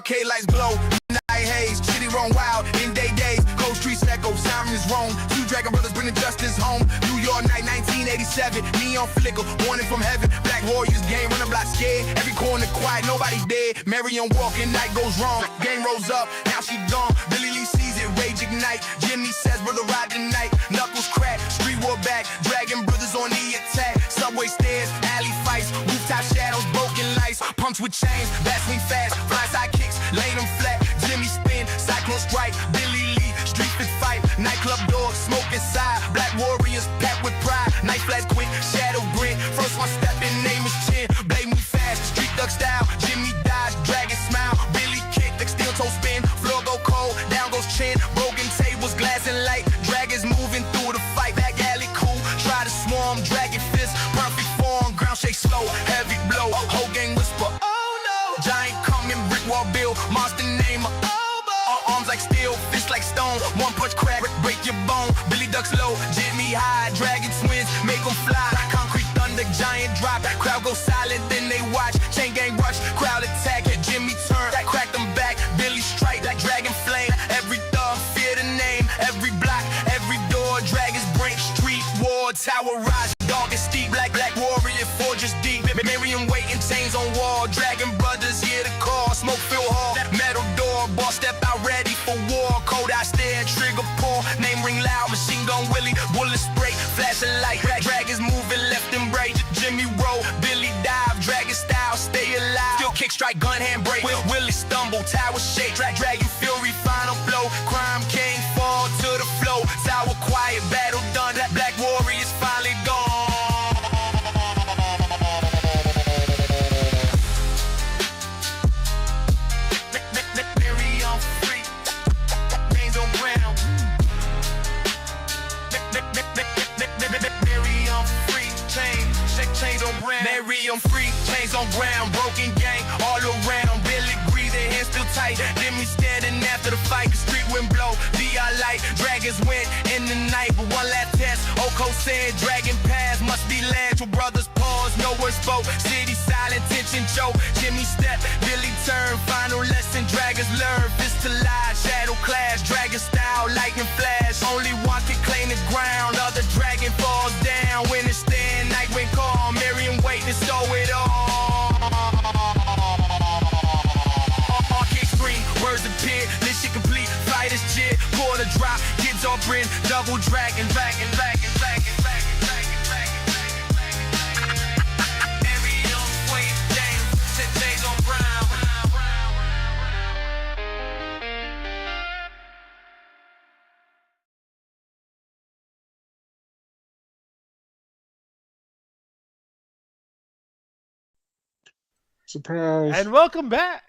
arcade lights glow. Night haze, city run wild in day days. Cold streets echo, sirens roam. Two dragon brothers bringing justice home. New York night 1987, neon flicker, warning from heaven. Black warriors, game run the block scared. Every corner quiet, nobody dead. Marion walking, night goes wrong. Game rolls up, now she gone. Billy Lee sees it, rage ignite. Jimmy says, brother, ride tonight. Knuckles crack, street war back. Dragon brothers on the attack. Subway stairs, alley fights. Rooftop shadows, broken lights. Pumps with chains, bats swing fast. Blindside kicks, lay them flat. Jimmy spin, cyclone strike. Billy Lee, street fit fight. Nightclub door, smoke inside. Black warriors packed with pride. Night flash quick, shadow grin. First one step in, name is Chin. Blade move fast, street thug style. Jimmy dodge, dragon smile. Billy kick, like steel toe spin. Floor go cold, down goes Chin. Broken tables, glass and light. Dragons moving through the fight. Back alley cool, try to swarm. Dragon fist, perfect form. Ground shake slow, heavy blow. Whole gang whisper, oh no. Giant coming, brick wall build. Monster name, arms like steel, fists like stone. One punch crack, break your bone. Billy ducks low, Jimmy high. Dragon twins, make them fly. Concrete thunder, giant drop. Crowd go silent, then they watch. Chain gang rush, crowd attack. Jimmy turn, crack them back. Billy strike, like dragon flame. Every thug, fear the name. Every block, every door. Dragons break, street war. Tower rise, dog is steep. Black warrior, fortress deep. Miriam waiting, chains on wall. Dragon brothers, hear the call. Smoke fill hall, metal door. Boss step out, ready for war. Cold eye stare, trigger pull. Name ring loud, machine gun Willie. Bullet spray, flashing light. Dragons moving left and right. Jimmy roll, Billy dive. Dragon style, stay alive. Still kick, strike, gun hand break. Willie stumble, tower shake. Dragon fury, final blow. Crime king, fall to the flow. Tower quiet, battle done. Black warriors finally gone. Mary, I'm free, chains on ground, broken gang all around. Billy Gree, their hands still tight. Then me standing after the fight, the street wind blow. DI light, dragons went in the night, but one last test. Oko said, dragon pass, must be land. Two brothers pause, no one spoke. City silent, tension choke. Jimmy step, Billy turn, final lesson. Dragons learn, fist to lie, shadow clash. Dragon style, lightning flash. Only one can claim the ground, other dragon falls down. When it's stand, night wind call. Marion wait to stow it all. Arcade screen, words appear, this shit complete. Fighters cheer, quarter drop, kids all grin. Double dragon, dragon. Marion wait, James, set days on brown. Surprise. And welcome back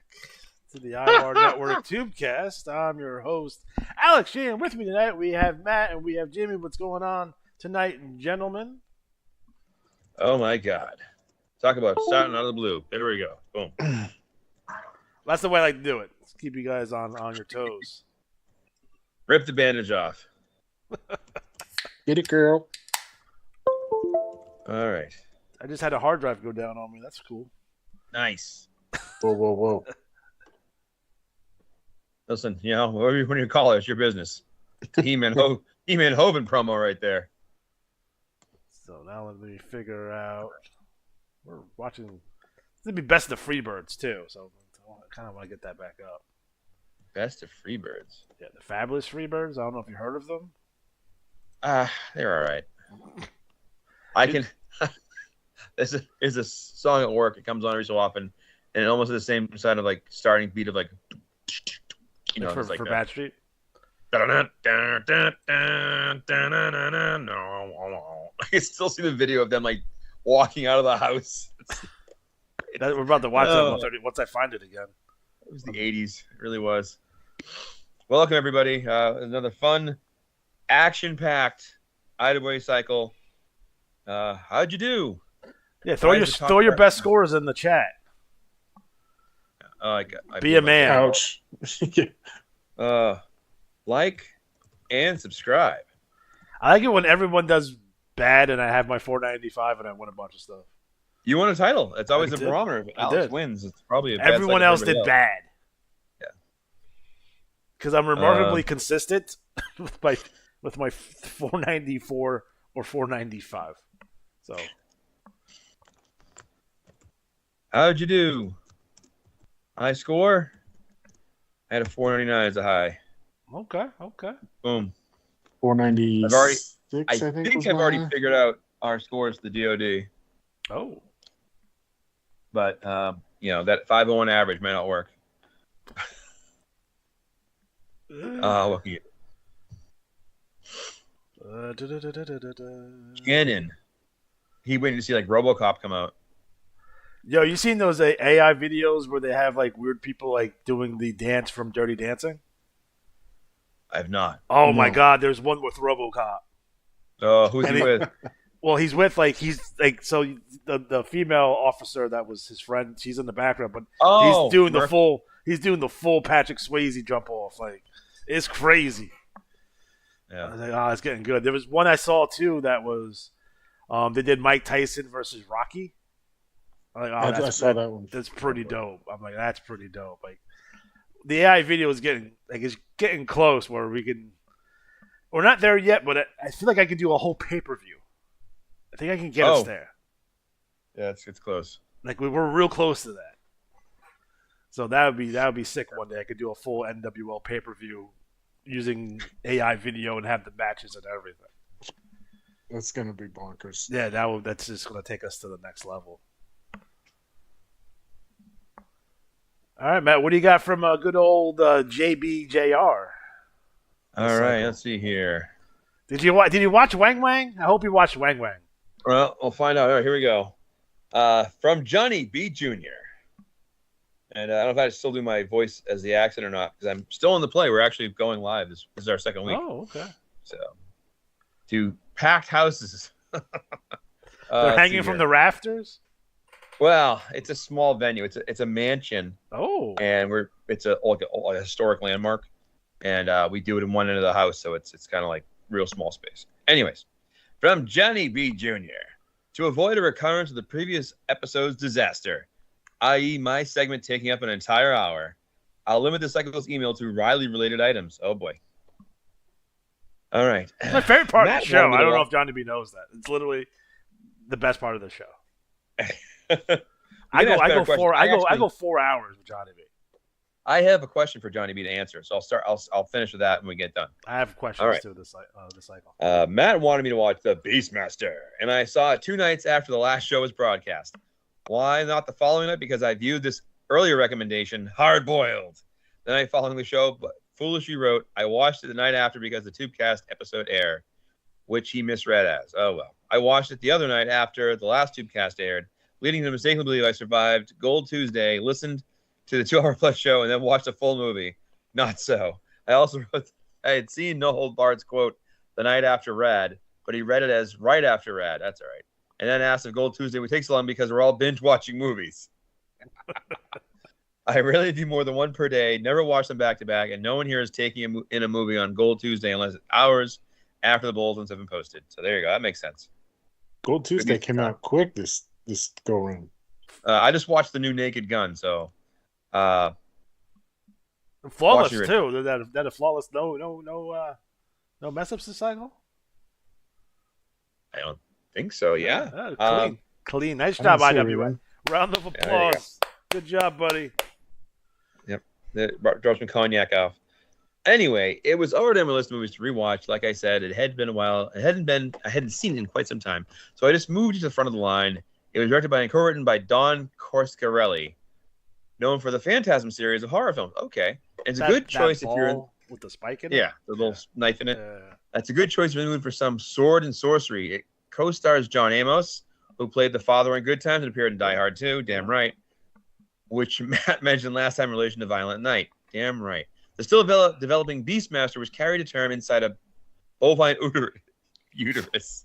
to the IWAR Network Tubecast. I'm your host, Alex Sheehan. With me tonight, we have Matt and we have Jimmy. What's going on tonight, gentlemen? Oh, my God. Talk about starting out of the blue. There we go. Boom. That's the way I like to do it. Let's keep you guys on your toes. Rip the bandage off. Get it, girl. All right. I just had a hard drive go down on me. That's cool. Nice. Whoa. Listen, whatever you call it, it's your business. He-Man Hovind promo right there. So now let me figure out. We're watching. It's going to be Best of Freebirds, too. So I kind of want to get that back up. Best of Freebirds. Yeah, the Fabulous Freebirds. I don't know if you heard of them. They're all right. I can. This is a song at work. It comes on every so often, and it almost has the same kind of like starting beat of like, for Bad Street. I can still see the video of them like walking out of the house. We're about to watch that once I find it again. It was the 80s. It really was. Welcome, everybody. Another fun, action-packed IWAR cycle. How'd you do? Yeah, throw your best scores in the chat. I Be a man. Ouch. Like and subscribe. I like it when everyone does bad and I have my $4.95 and I win a bunch of stuff. You won a title. It's always a barometer. If Alex wins, it's probably a bad everyone else did bad. because I'm remarkably consistent with my 494 or 495. So, how'd you do? High score? I had a 499 as a high. okay. Boom. 496. I think I've already figured out our scores to the DoD. Oh. But that 501 average may not work. Look at Shannon. He waited to see like RoboCop come out. Yo, you seen those AI videos where they have like weird people like doing the dance from Dirty Dancing? I've not. Oh my God, there's one with RoboCop. Oh, who's he with? Well, he's with the female officer that was his friend. She's in the background, but he's doing the full Patrick Swayze jump off. Like, it's crazy. Yeah. I was like, it's getting good. There was one I saw too that was they did Mike Tyson versus Rocky. I'm like, I saw that one. That's pretty dope. I'm like, that's pretty dope. Like, the AI video is getting close where we're not there yet, but I feel like I could do a whole pay-per-view. I think I can get us there. Yeah, it's close. Like we're real close to that. So that would be sick one day. I could do a full NWL pay-per-view using AI video and have the matches and everything. That's gonna be bonkers. Yeah, that's just gonna take us to the next level. All right, Matt. What do you got from good old JBJR? All right, let's see here. Did you watch Wang Wang? I hope you watched Wang Wang. Well, we'll find out. All right, here we go. From Johnny B. Jr. And I don't know if I still do my voice as the accent or not, because I'm still in the play. We're actually going live. This is our second week. Oh, okay. So, to packed houses. They're hanging from the rafters? Well, it's a small venue. It's a mansion. Oh. And it's a historic landmark. And we do it in one end of the house, so it's kind of like real small space. Anyways, from Johnny B. Jr. To avoid a recurrence of the previous episode's disaster, i.e. my segment taking up an entire hour, I'll limit the cycle's email to Riley-related items. Oh, boy. All right. It's my favorite part of the show. I don't know if Johnny B knows that. It's literally the best part of the show. I go 4 hours with Johnny B. I have a question for Johnny B to answer, so I'll finish with that when we get done. I have questions too this cycle. Matt wanted me to watch The Beastmaster, and I saw it 2 nights after the last show was broadcast. Why not the following night? Because I viewed this earlier recommendation hard boiled. The night following the show, but foolishly wrote, I watched it the night after because the Tubecast episode aired, which he misread as. Oh well. I watched it the other night after the last Tubecast aired, leading to mistakenly believe I survived Gold Tuesday, listened to the 2-hour-plus show, and then watched the full movie. Not so. I also wrote I had seen No Hold Barred's quote the night after Rad, but he read it as right after Rad. That's all right. And then asked if Gold Tuesday would take so long because we're all binge watching movies. I rarely do more than one per day, never watch them back to back, and no one here is taking in a movie on Gold Tuesday unless it's hours after the bulletins have been posted. So there you go. That makes sense. Gold Tuesday came out quick this go round. I just watched the new Naked Gun, so flawless too. That a flawless no mess ups this cycle. I don't think so. Yeah, clean. Nice job, IWAR. Round of applause. Good job, buddy. Yep, drops some cognac off. Anyway, it was already on my list of movies to rewatch. Like I said, it had been a while. I hadn't seen it in quite some time, so I just moved it to the front of the line. It was directed by and co-written by Don Coscarelli, known for the Phantasm series of horror films. Okay, it's a good choice if you're in with the spike in it. Yeah, the little knife in it. That's a good choice if you're in the mood for some sword and sorcery. It co-stars John Amos, who played the father in Good Times and appeared in Die Hard 2. Damn right. Which Matt mentioned last time in relation to Violent Night. Damn right. The still developing Beastmaster was carried to term inside a bovine uterus,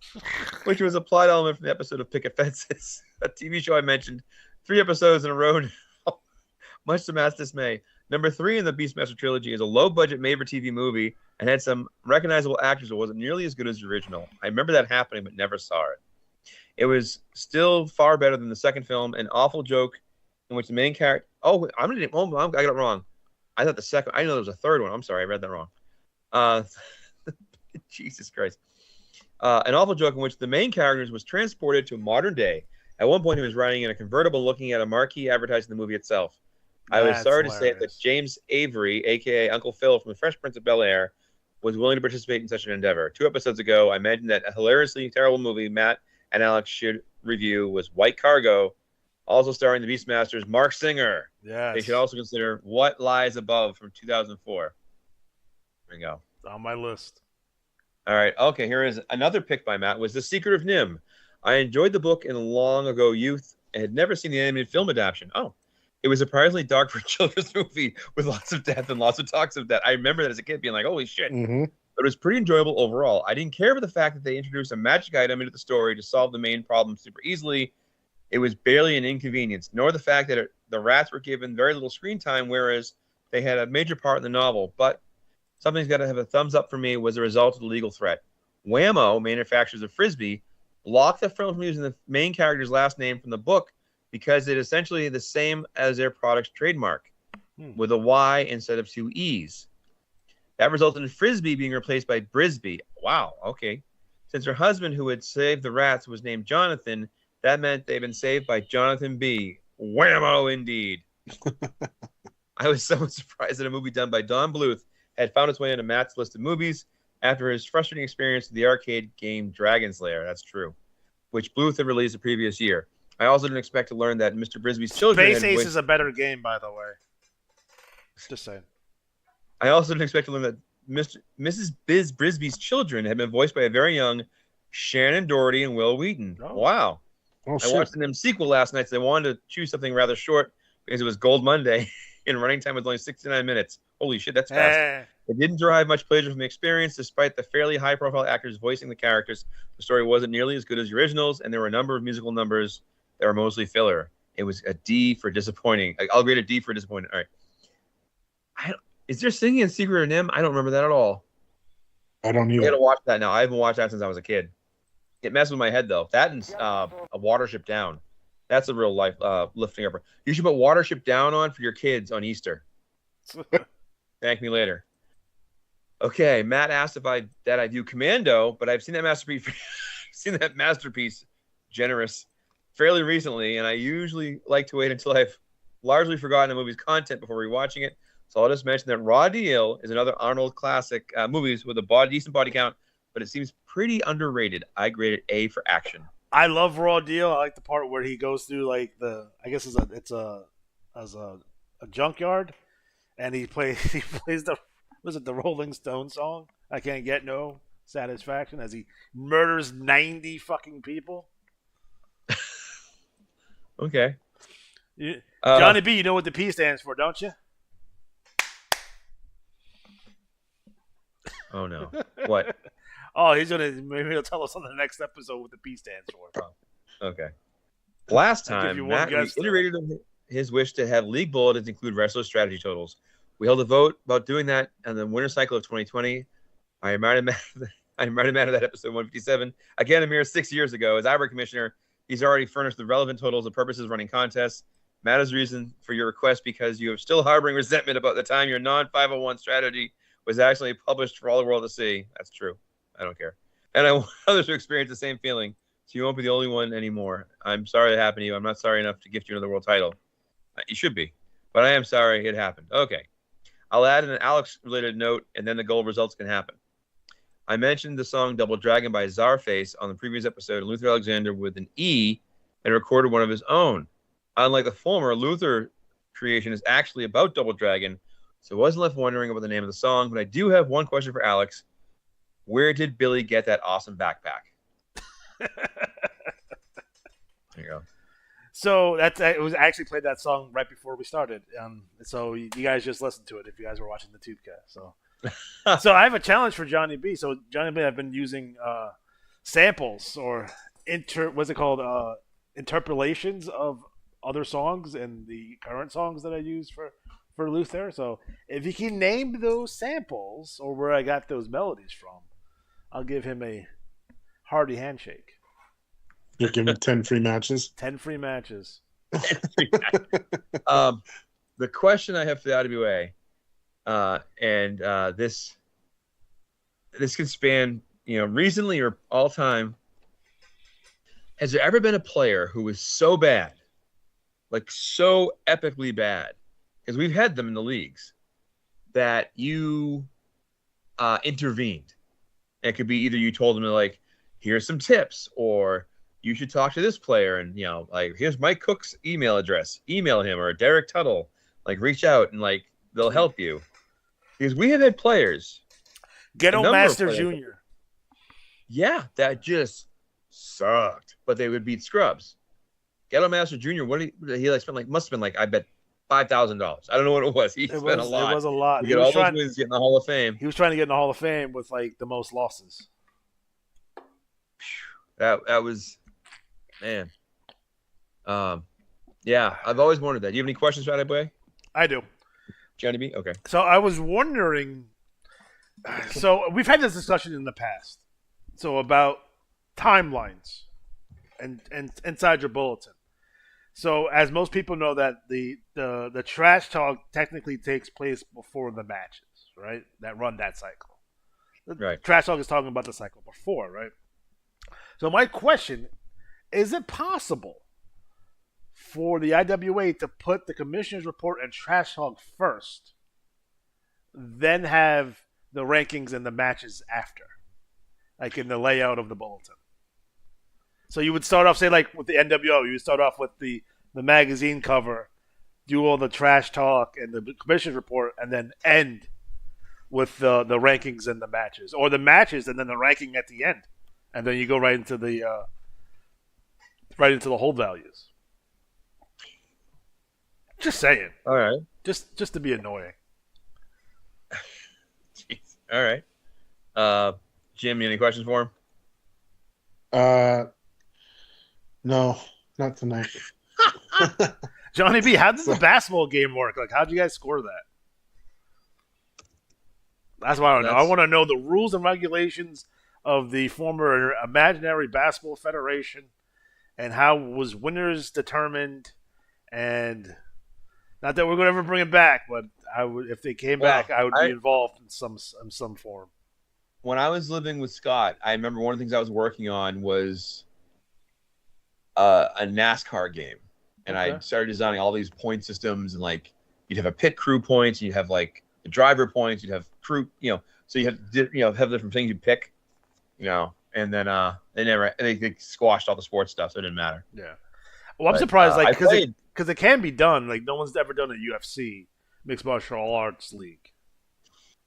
which was a plot element from the episode of Picket Fences, a TV show I mentioned 3 episodes in a row now, much to Matt's dismay. Number 3 in the Beastmaster trilogy is a low-budget made-for-TV movie and had some recognizable actors, but wasn't nearly as good as the original. I remember that happening, but never saw it. It was still far better than the second film, an awful joke in which the main character... I got it wrong. I thought the second. I know there was a third one. I'm sorry, I read that wrong. Jesus Christ. An awful joke in which the main character was transported to modern day. At one point, he was riding in a convertible looking at a marquee advertising the movie itself. I was sorry to say that James Avery, a.k.a. Uncle Phil from The Fresh Prince of Bel-Air, was willing to participate in such an endeavor. 2 episodes ago, I mentioned that a hilariously terrible movie Matt and Alex should review was White Cargo, also starring the Beastmasters Mark Singer. Yes. They should also consider What Lies Above from 2004. There you go. It's on my list. All right. Okay, here is another pick by Matt, was The Secret of Nim. I enjoyed the book in long ago youth and had never seen the animated film adaptation. Oh, it was surprisingly dark for a children's movie with lots of death and lots of talks of death. I remember that as a kid being like, holy shit. Mm-hmm. But it was pretty enjoyable overall. I didn't care for the fact that they introduced a magic item into the story to solve the main problem super easily. It was barely an inconvenience, nor the fact that the rats were given very little screen time, whereas they had a major part in the novel. But something's got to have a thumbs up for me was the result of the legal threat. Whammo, manufacturers of Frisbee, blocked the film from using the main character's last name from the book because it's essentially the same as their product's trademark, with a Y instead of 2 E's. That resulted in Frisbee being replaced by Brisbee. Wow, okay. Since her husband, who had saved the rats, was named Jonathan, that meant they'd been saved by Jonathan B. Whammo, indeed. I was somewhat surprised that a movie done by Don Bluth had found its way into Matt's list of movies after his frustrating experience with the arcade game Dragon's Lair. That's true, which Bluth had released the previous year. I also didn't expect to learn that Mr. Brisbee's children. Space Ace is a better game, by the way. Just saying. I also didn't expect to learn that Mrs. Biz Brisbee's children had been voiced by a very young Shannon Doherty and Will Wheaton. Oh. Wow. Oh, I watched the sequel last night, so I wanted to choose something rather short because it was Gold Monday and running time was only 69 minutes. Holy shit, that's fast. It didn't derive much pleasure from the experience, despite the fairly high-profile actors voicing the characters. The story wasn't nearly as good as the originals, and there were a number of musical numbers that were mostly filler. It was a D for disappointing. I'll grade a D for disappointing. All right. Is there singing in Secret of Nim? I don't remember that at all. I don't either. I gotta watch that now. I haven't watched that since I was a kid. It messed with my head though. That and A Watership Down. That's a real life lifting up. You should put Watership Down on for your kids on Easter. Thank me later. Okay, Matt asked if I view Commando, but I've seen that masterpiece, generous, fairly recently, and I usually like to wait until I've largely forgotten a movie's content before rewatching it. So I'll just mention that Raw Deal is another Arnold classic movies with a decent body count, but it seems pretty underrated. I grade it A for action. I love Raw Deal. I like the part where he goes through like it's a junkyard, and he plays the Rolling Stone song. I can't get no satisfaction as he murders 90 fucking people. Okay. Johnny B, you know what the P stands for, don't you? Oh no! What? Oh, maybe he'll tell us on the next episode what the P stands for. Oh, okay. Last time, Matt reiterated his wish to have league bulletins include wrestler strategy totals. We held a vote about doing that in the winter cycle of 2020. I reminded Matt of that episode 157. Again, a mere 6 years ago, as IWAR commissioner, he's already furnished the relevant totals of purposes of running contests. Matt has reason for your request because you are still harboring resentment about the time your non-501 strategy was actually published for all the world to see. That's true. I don't care. And I want others to experience the same feeling, so you won't be the only one anymore. I'm sorry it happened to you. I'm not sorry enough to gift you another world title. You should be. But I am sorry it happened. Okay. I'll add an Alex-related note, and then the goal results can happen. I mentioned the song Double Dragon by Czarface on the previous episode, and Luther Alexander with an E, and recorded one of his own. Unlike the former, Luther creation is actually about Double Dragon, so I wasn't left wondering about the name of the song, but I do have one question for Alex. Where did Billy get that awesome backpack? There you go. So it was actually played that song right before we started. So you guys just listened to it if you guys were watching the Tubecast. So I have a challenge for Johnny B. So Johnny B, I've been using samples or interpolations of other songs and the current songs that I use for Luther. So if you can name those samples or where I got those melodies from, I'll give him a hearty handshake. You're giving 10 free matches? 10 free matches. The question I have for the IWA and this can span, recently or all time. Has there ever been a player who was so bad, like so epically bad, because we've had them in the leagues, that you intervened? It could be either you told them to, like, here's some tips, or you should talk to this player, and like, here's Mike Cook's email address, email him, or Derek Tuttle, like, reach out and like they'll help you. Because we have had players, Ghetto Master Jr. Yeah, that just sucked, but they would beat scrubs. Ghetto Master Jr. What did he like spent? Like, must have been like, I bet $5,000. I don't know what it was. He spent a lot. It was a lot. He get all those wins, get in the Hall of Fame. He was trying to get in the Hall of Fame with like the most losses. That was, man. Yeah, I've always wondered that. Do you have any questions, Johnny Boy? I do. Johnny B? Okay. So I was wondering. So we've had this discussion in the past. So about timelines and inside your bulletin. So as most people know, that the trash talk technically takes place before the matches, right? That run that cycle. Right. Trash talk is talking about the cycle before, right? So my question, is it possible for the IWA to put the commissioner's report and trash talk first, then have the rankings and the matches after, like in the layout of the bulletin? So you would start off, say, like with the NWO, you would start off with the magazine cover, do all the trash talk and the commissioner's report, and then end with the rankings and the matches, or the matches and then the ranking at the end, and then you go right into the hold values. Just saying. All right. Just to be annoying. Jeez. All right. Jim, you any questions for him? No, not tonight. Johnny B, how does the basketball game work? Like, how'd you guys score that? That's what I don't know. I want to know the rules and regulations of the former Imaginary Basketball Federation, and how was winners determined, and not that we're going to ever bring it back, but I would, if they came back, I would be involved in some form. When I was living with Scott, I remember one of the things I was working on was a NASCAR game, and I started designing all these point systems, and like you'd have a pit crew points, and you'd have like the driver points, you'd have crew, so you have have different things you pick, and then they squashed all the sports stuff, so it didn't matter. Yeah. Well, I'm surprised, like, because it can be done. Like, no one's ever done a UFC, mixed martial arts league.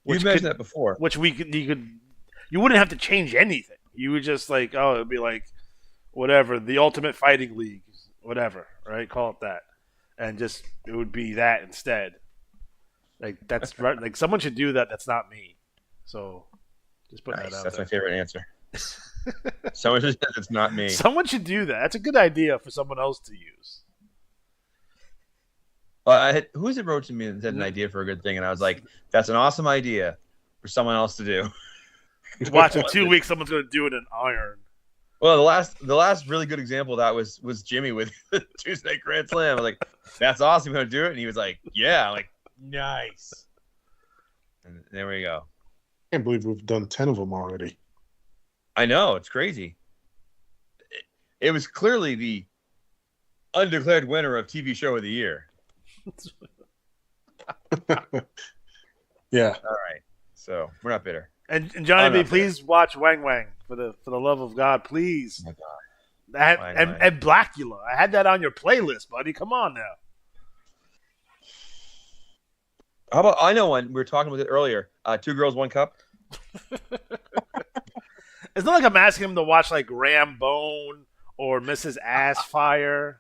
You've mentioned that before. Which you wouldn't have to change anything. You would just like, it'd be like, whatever, the Ultimate Fighting League, whatever, right? Call it that, and just it would be that instead. Like, that's right. Like, someone should do that. That's not me. So just put that out. That's there. my favorite answer. Someone should. That's not me. Someone should do that. That's a good idea for someone else to use. Who was it wrote to me and said an idea for a good thing, and I was like, "That's an awesome idea for someone else to do." Watch in 2 weeks, someone's going to do it in iron. Well, the last really good example of that was Jimmy with the Tuesday Grand Slam. I was like, "That's awesome, going to do it," and he was like, "Yeah." I'm like, nice. And there we go. I can't believe we've done 10 of them already. I know, it's crazy. It was clearly the undeclared winner of TV Show of the Year. Yeah. All right. So we're not bitter. And Johnny B, please watch Wang Wang for the love of God, please. Oh my God. And Blackula. I had that on your playlist, buddy. Come on now. How about, I know one, we were talking about it earlier. 2 Girls, 1 Cup. It's not like I'm asking him to watch like Rambone or Mrs. Assfire.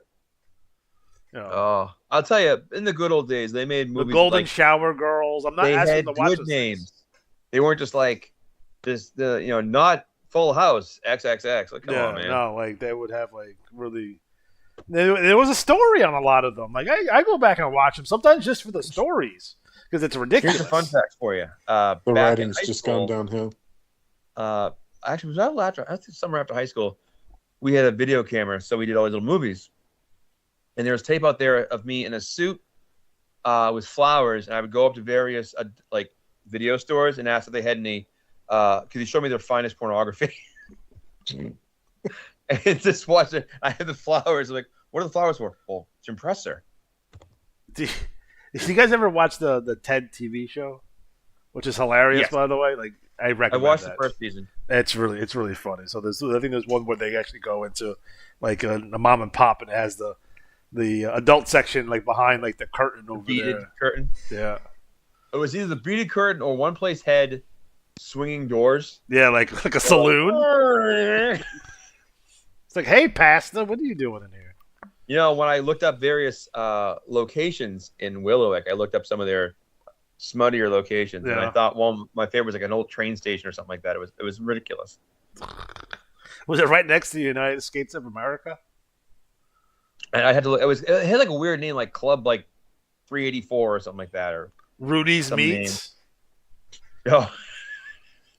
Oh, I'll tell you, in the good old days, they made movies. The Golden like, Shower Girls. I'm not asking him to watch good names. They weren't just like not Full House XXX. Like, come on, man. No, like they would have like really. There was a story on a lot of them. Like I go back and watch them sometimes just for the stories because it's ridiculous. Here's a fun fact for you. The writing's just gone downhill. Actually, was that after? I think summer after high school, we had a video camera, so we did all these little movies. And there was tape out there of me in a suit with flowers, and I would go up to various like video stores and ask if they had any, because he showed me their finest pornography. And just watch it. I had the flowers. I'm like, what are the flowers for? Well, to impress her. Did you guys ever watch the Ted TV show, which is hilarious, Yes. by the way? Like, I recommend. I watched that. the first season. It's really funny. So I think there's one where they actually go into like a mom and pop, and it has the adult section like behind like the curtain over Beaded there. curtain. Yeah, It was either the beaded curtain or one place had swinging doors. yeah, like a saloon. It's like, hey, Pastor, what are you doing in here? You know, when I looked up various locations in Willowick, I looked up some of their smuttier locations, and I Yeah. thought my favorite was like an old train station or something like that. It was ridiculous. Was it right next to the United States of America? And I had to look. It had like a weird name, like Club like 384 or something like that, or Rudy's Some Meats. no,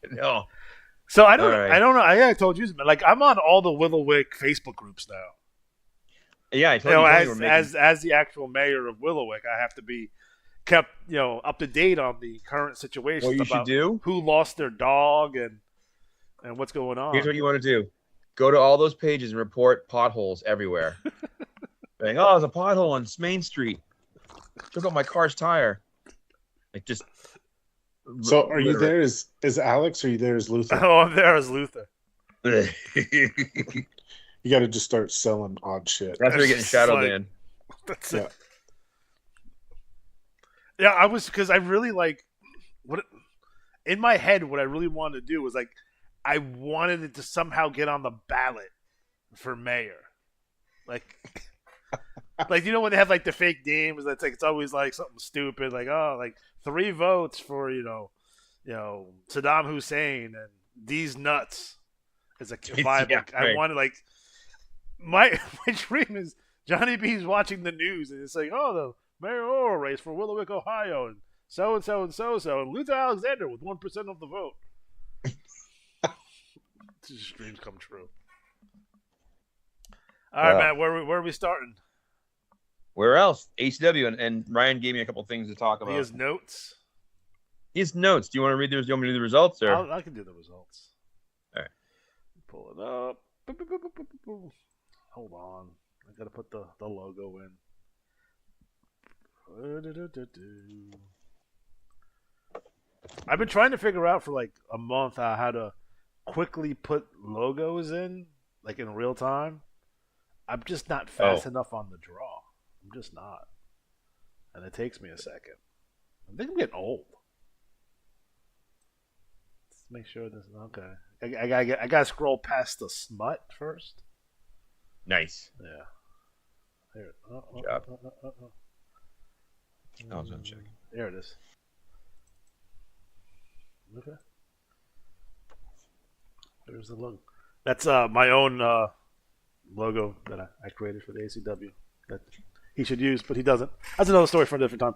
no. So All right. I don't know. I told you, like I'm on all the Willowick Facebook groups now. Yeah, I You told know, you were making. as the actual mayor of Willowick, I have to be kept, up to date on the current situation What you should about do? who lost their dog and what's going on. Here's what you want to do: go to all those pages and report potholes everywhere. Saying, "Oh, there's a pothole on Main Street. Took out my car's tire." Like just. So are you there as Alex or are you there as Luther? Oh, I'm there as Luther. That's You got to just start selling odd shit. where you're getting shadow Like- banned. That's Yeah. it. Yeah, I was because I really like in my head. What I really wanted to do was like I wanted it to somehow get on the ballot for mayor, like like when they have like the fake names. That's like it's always like something stupid, like 3 votes for Saddam Hussein and these nuts. It's like vibe. Yeah, Like, I right. wanted like my dream is Johnny B's watching the news and it's like, oh, the mayoral race for Willowick, Ohio, and so and so and so and Luther Alexander with 1% of the vote. Just dreams come true. All right, Wow. Matt, where are we starting? Where else? HW and Ryan gave me a couple things to talk about. He has notes. His notes. Do you want to read those? Do you want me to do the results? Or I can do the results. All right. Pull it up. Boop, boop, boop, boop, boop, boop. Hold on. I gotta put the logo in. I've been trying to figure out for like a month how to quickly put logos in, like in real time. I'm just not fast enough on the draw. I'm just not. And it takes me a second. I think I'm getting old. Let's make sure this is okay. I gotta scroll past the smut first. nice. Yeah. Here. Good job. I was gonna check. There it is. Okay. There's the logo. That's my own logo that I created for the ACW that he should use, but he doesn't. That's another story for a different time.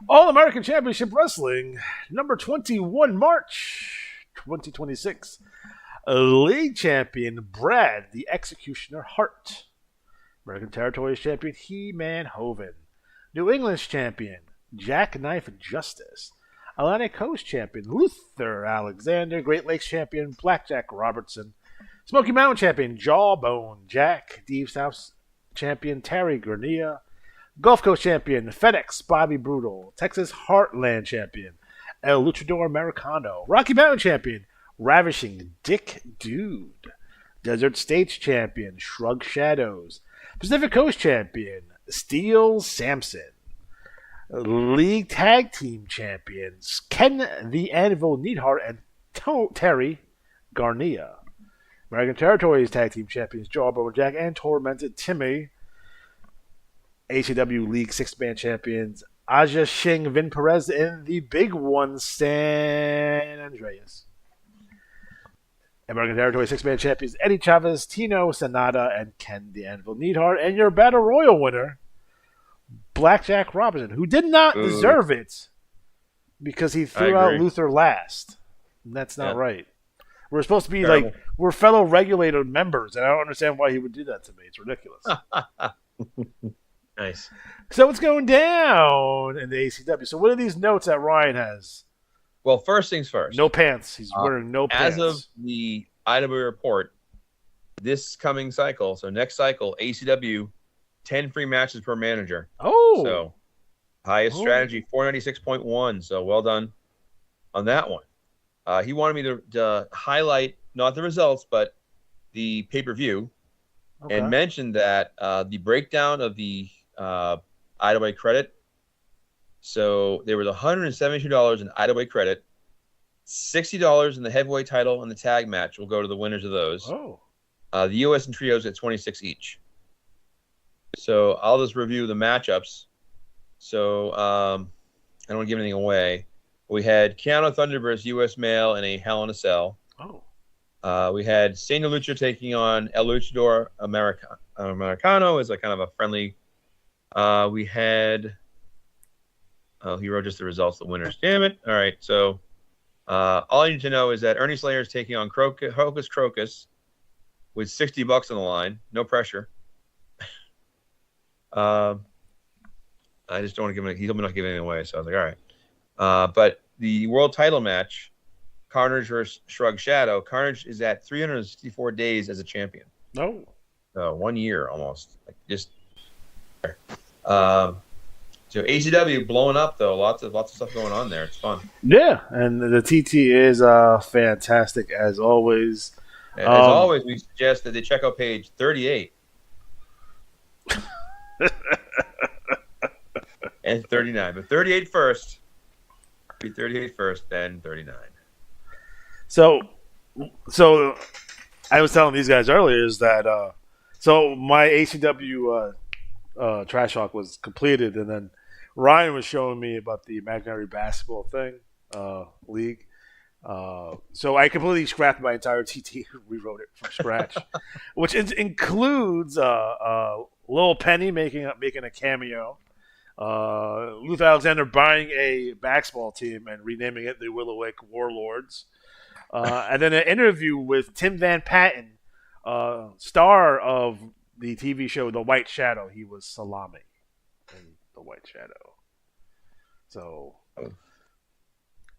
All American Championship Wrestling, number 21, March 2026. League Champion Brad the Executioner Hart. American Territories Champion He-Man Hoven. New England's Champion Jackknife Justice. Atlantic Coast Champion Luther Alexander. Great Lakes Champion Blackjack Robertson. Smoky Mountain Champion Jawbone Jack. Deep South Champion Terry Gurnia. Gulf Coast Champion FedEx Bobby Brutal. Texas Heartland Champion El Luchador Americano. Rocky Mountain Champion Ravishing Dick Dude. Desert States Champion Shrug Shadows. Pacific Coast Champion Steel Sampson. League Tag Team Champions Ken the Anvil Neidhart and Terry Garnia. American Territories Tag Team Champions Jawbone Jack and Tormented Timmy. ACW League 6-Man Champions Aja Shing Vin Perez and the big one San Andreas. American Territory 6-Man Champions Eddie Chavez, Tino Sanada, and Ken the Anvil Neidhart. And your Battle Royal winner, Blackjack Robinson, who did not deserve it because he threw out Luther last. And that's not right. We're supposed to be like, we're fellow regulated members, and I don't understand why he would do that to me. It's ridiculous. Nice. So what's going down in the ACW? So what are these notes that Ryan has? Well, first things first. No pants. He's wearing no pants. As of the IWAR report, this coming cycle, so next cycle, ACW, 10 free matches per manager. Oh. So highest strategy, 496.1. So well done on that one. He wanted me to highlight not the results, but the pay-per-view, and mentioned that the breakdown of the IWA credit. So there was $172 in IWA credit, $60 in the heavyweight title and the tag match will go to the winners of those. Oh. The US and trios at 26 each. So I'll just review the matchups. So I don't want to give anything away. We had Keanu Thunder versus US Male in a Hell in a Cell. Oh. We had Senior Lucha taking on El Luchador Americano as a kind of a friendly. We had. Oh, he wrote just the results, the winners. Damn it! All right, so all you need to know is that Ernie Slayer is taking on Hocus Crocus with $60 on the line. No pressure. I just don't want to give him. He told me not to give anything away, so I was like, all right. But the world title match, Carnage versus Shrug Shadow. Carnage is at 364 days as a champion. No. 1 year almost. Like just. So ACW blowing up though. Lots of stuff going on there. It's fun. Yeah, and the TT is fantastic as always. As always, we suggest that they check out page 38 and 39, but 38 first. Be 38 first, then 39. So I was telling these guys earlier is that so my ACW trash talk was completed, and then Ryan was showing me about the imaginary basketball thing league. So I completely scrapped my entire TT and rewrote it from scratch, which includes Lil Penny making a cameo, Luther Alexander buying a basketball team and renaming it the Willowwick Warlords, and then an interview with Tim Van Patten, star of the TV show The White Shadow. He was Salami in The White Shadow. So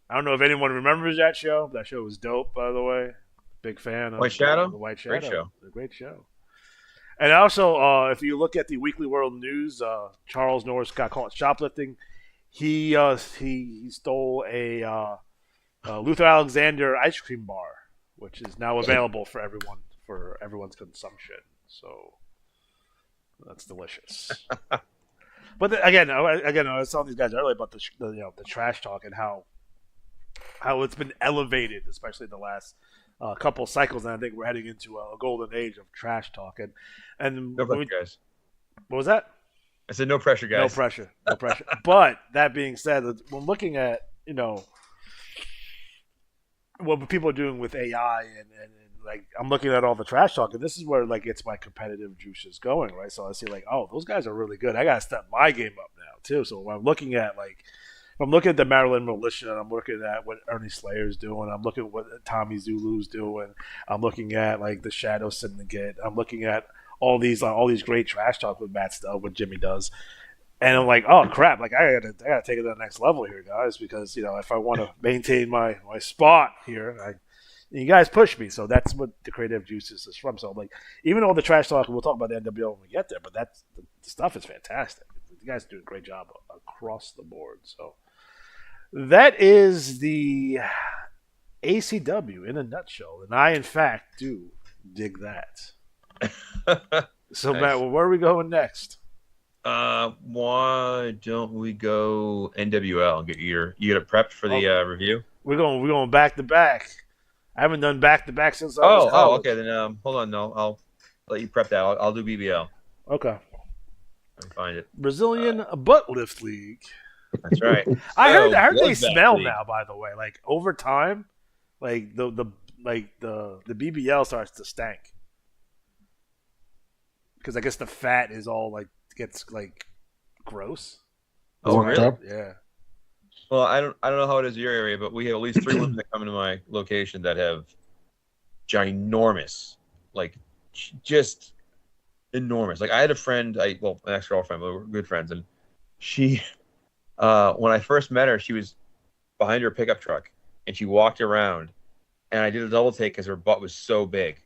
I don't know if anyone remembers that show. That show was dope, by the way. Big fan of White Shadow? The White Shadow. Great show. A great show. And also, if you look at the Weekly World News, Charles Norris got caught shoplifting. He stole a Luther Alexander ice cream bar, which is now available for everyone's consumption. So that's delicious. But again, I was telling these guys earlier about the trash talk and how it's been elevated, especially the last couple cycles, and I think we're heading into a golden age of trash talk. And no pressure, guys. What was that? I said no pressure, guys. No pressure. But that being said, when looking at what people are doing with AI and like I'm looking at all the trash talk, and this is where like it's my competitive juices going, right? So I see like, oh, those guys are really good. I gotta step my game up now too. So when I'm looking at the Maryland Militia, and I'm looking at what Ernie Slayer's doing, I'm looking at what Tommy Zulu's doing, I'm looking at like the Shadow Syndicate, I'm looking at all these great trash talk with Matt Stubb, what Jimmy does. And I'm like, oh crap! Like I gotta take it to the next level here, guys, because if I want to maintain my spot here, you guys push me. So that's what the creative juices is from. So like, even all the trash talk, we'll talk about the NWO when we get there, but the stuff is fantastic. You guys do a great job across the board. So that is the ACW in a nutshell, and I in fact do dig that. So nice. Matt, where are we going next? Why don't we go NWL and get it prepped for the review? We're going back to back. I haven't done back to back since I was college. Okay. Then hold on. No, I'll let you prep that. I'll do BBL. Okay. Let me find it. Brazilian Butt Lift League. That's right. I heard they smell now. By the way, like over time, like the BBL starts to stank because I guess the fat is all like gets like gross. Oh, really? Yeah. Well, I don't know how it is in your area, but we have at least 3 women that come into my location that have ginormous, like just enormous. Like I had a friend, an ex-girlfriend, but we were good friends, and she, when I first met her, she was behind her pickup truck, and she walked around, and I did a double take because her butt was so big,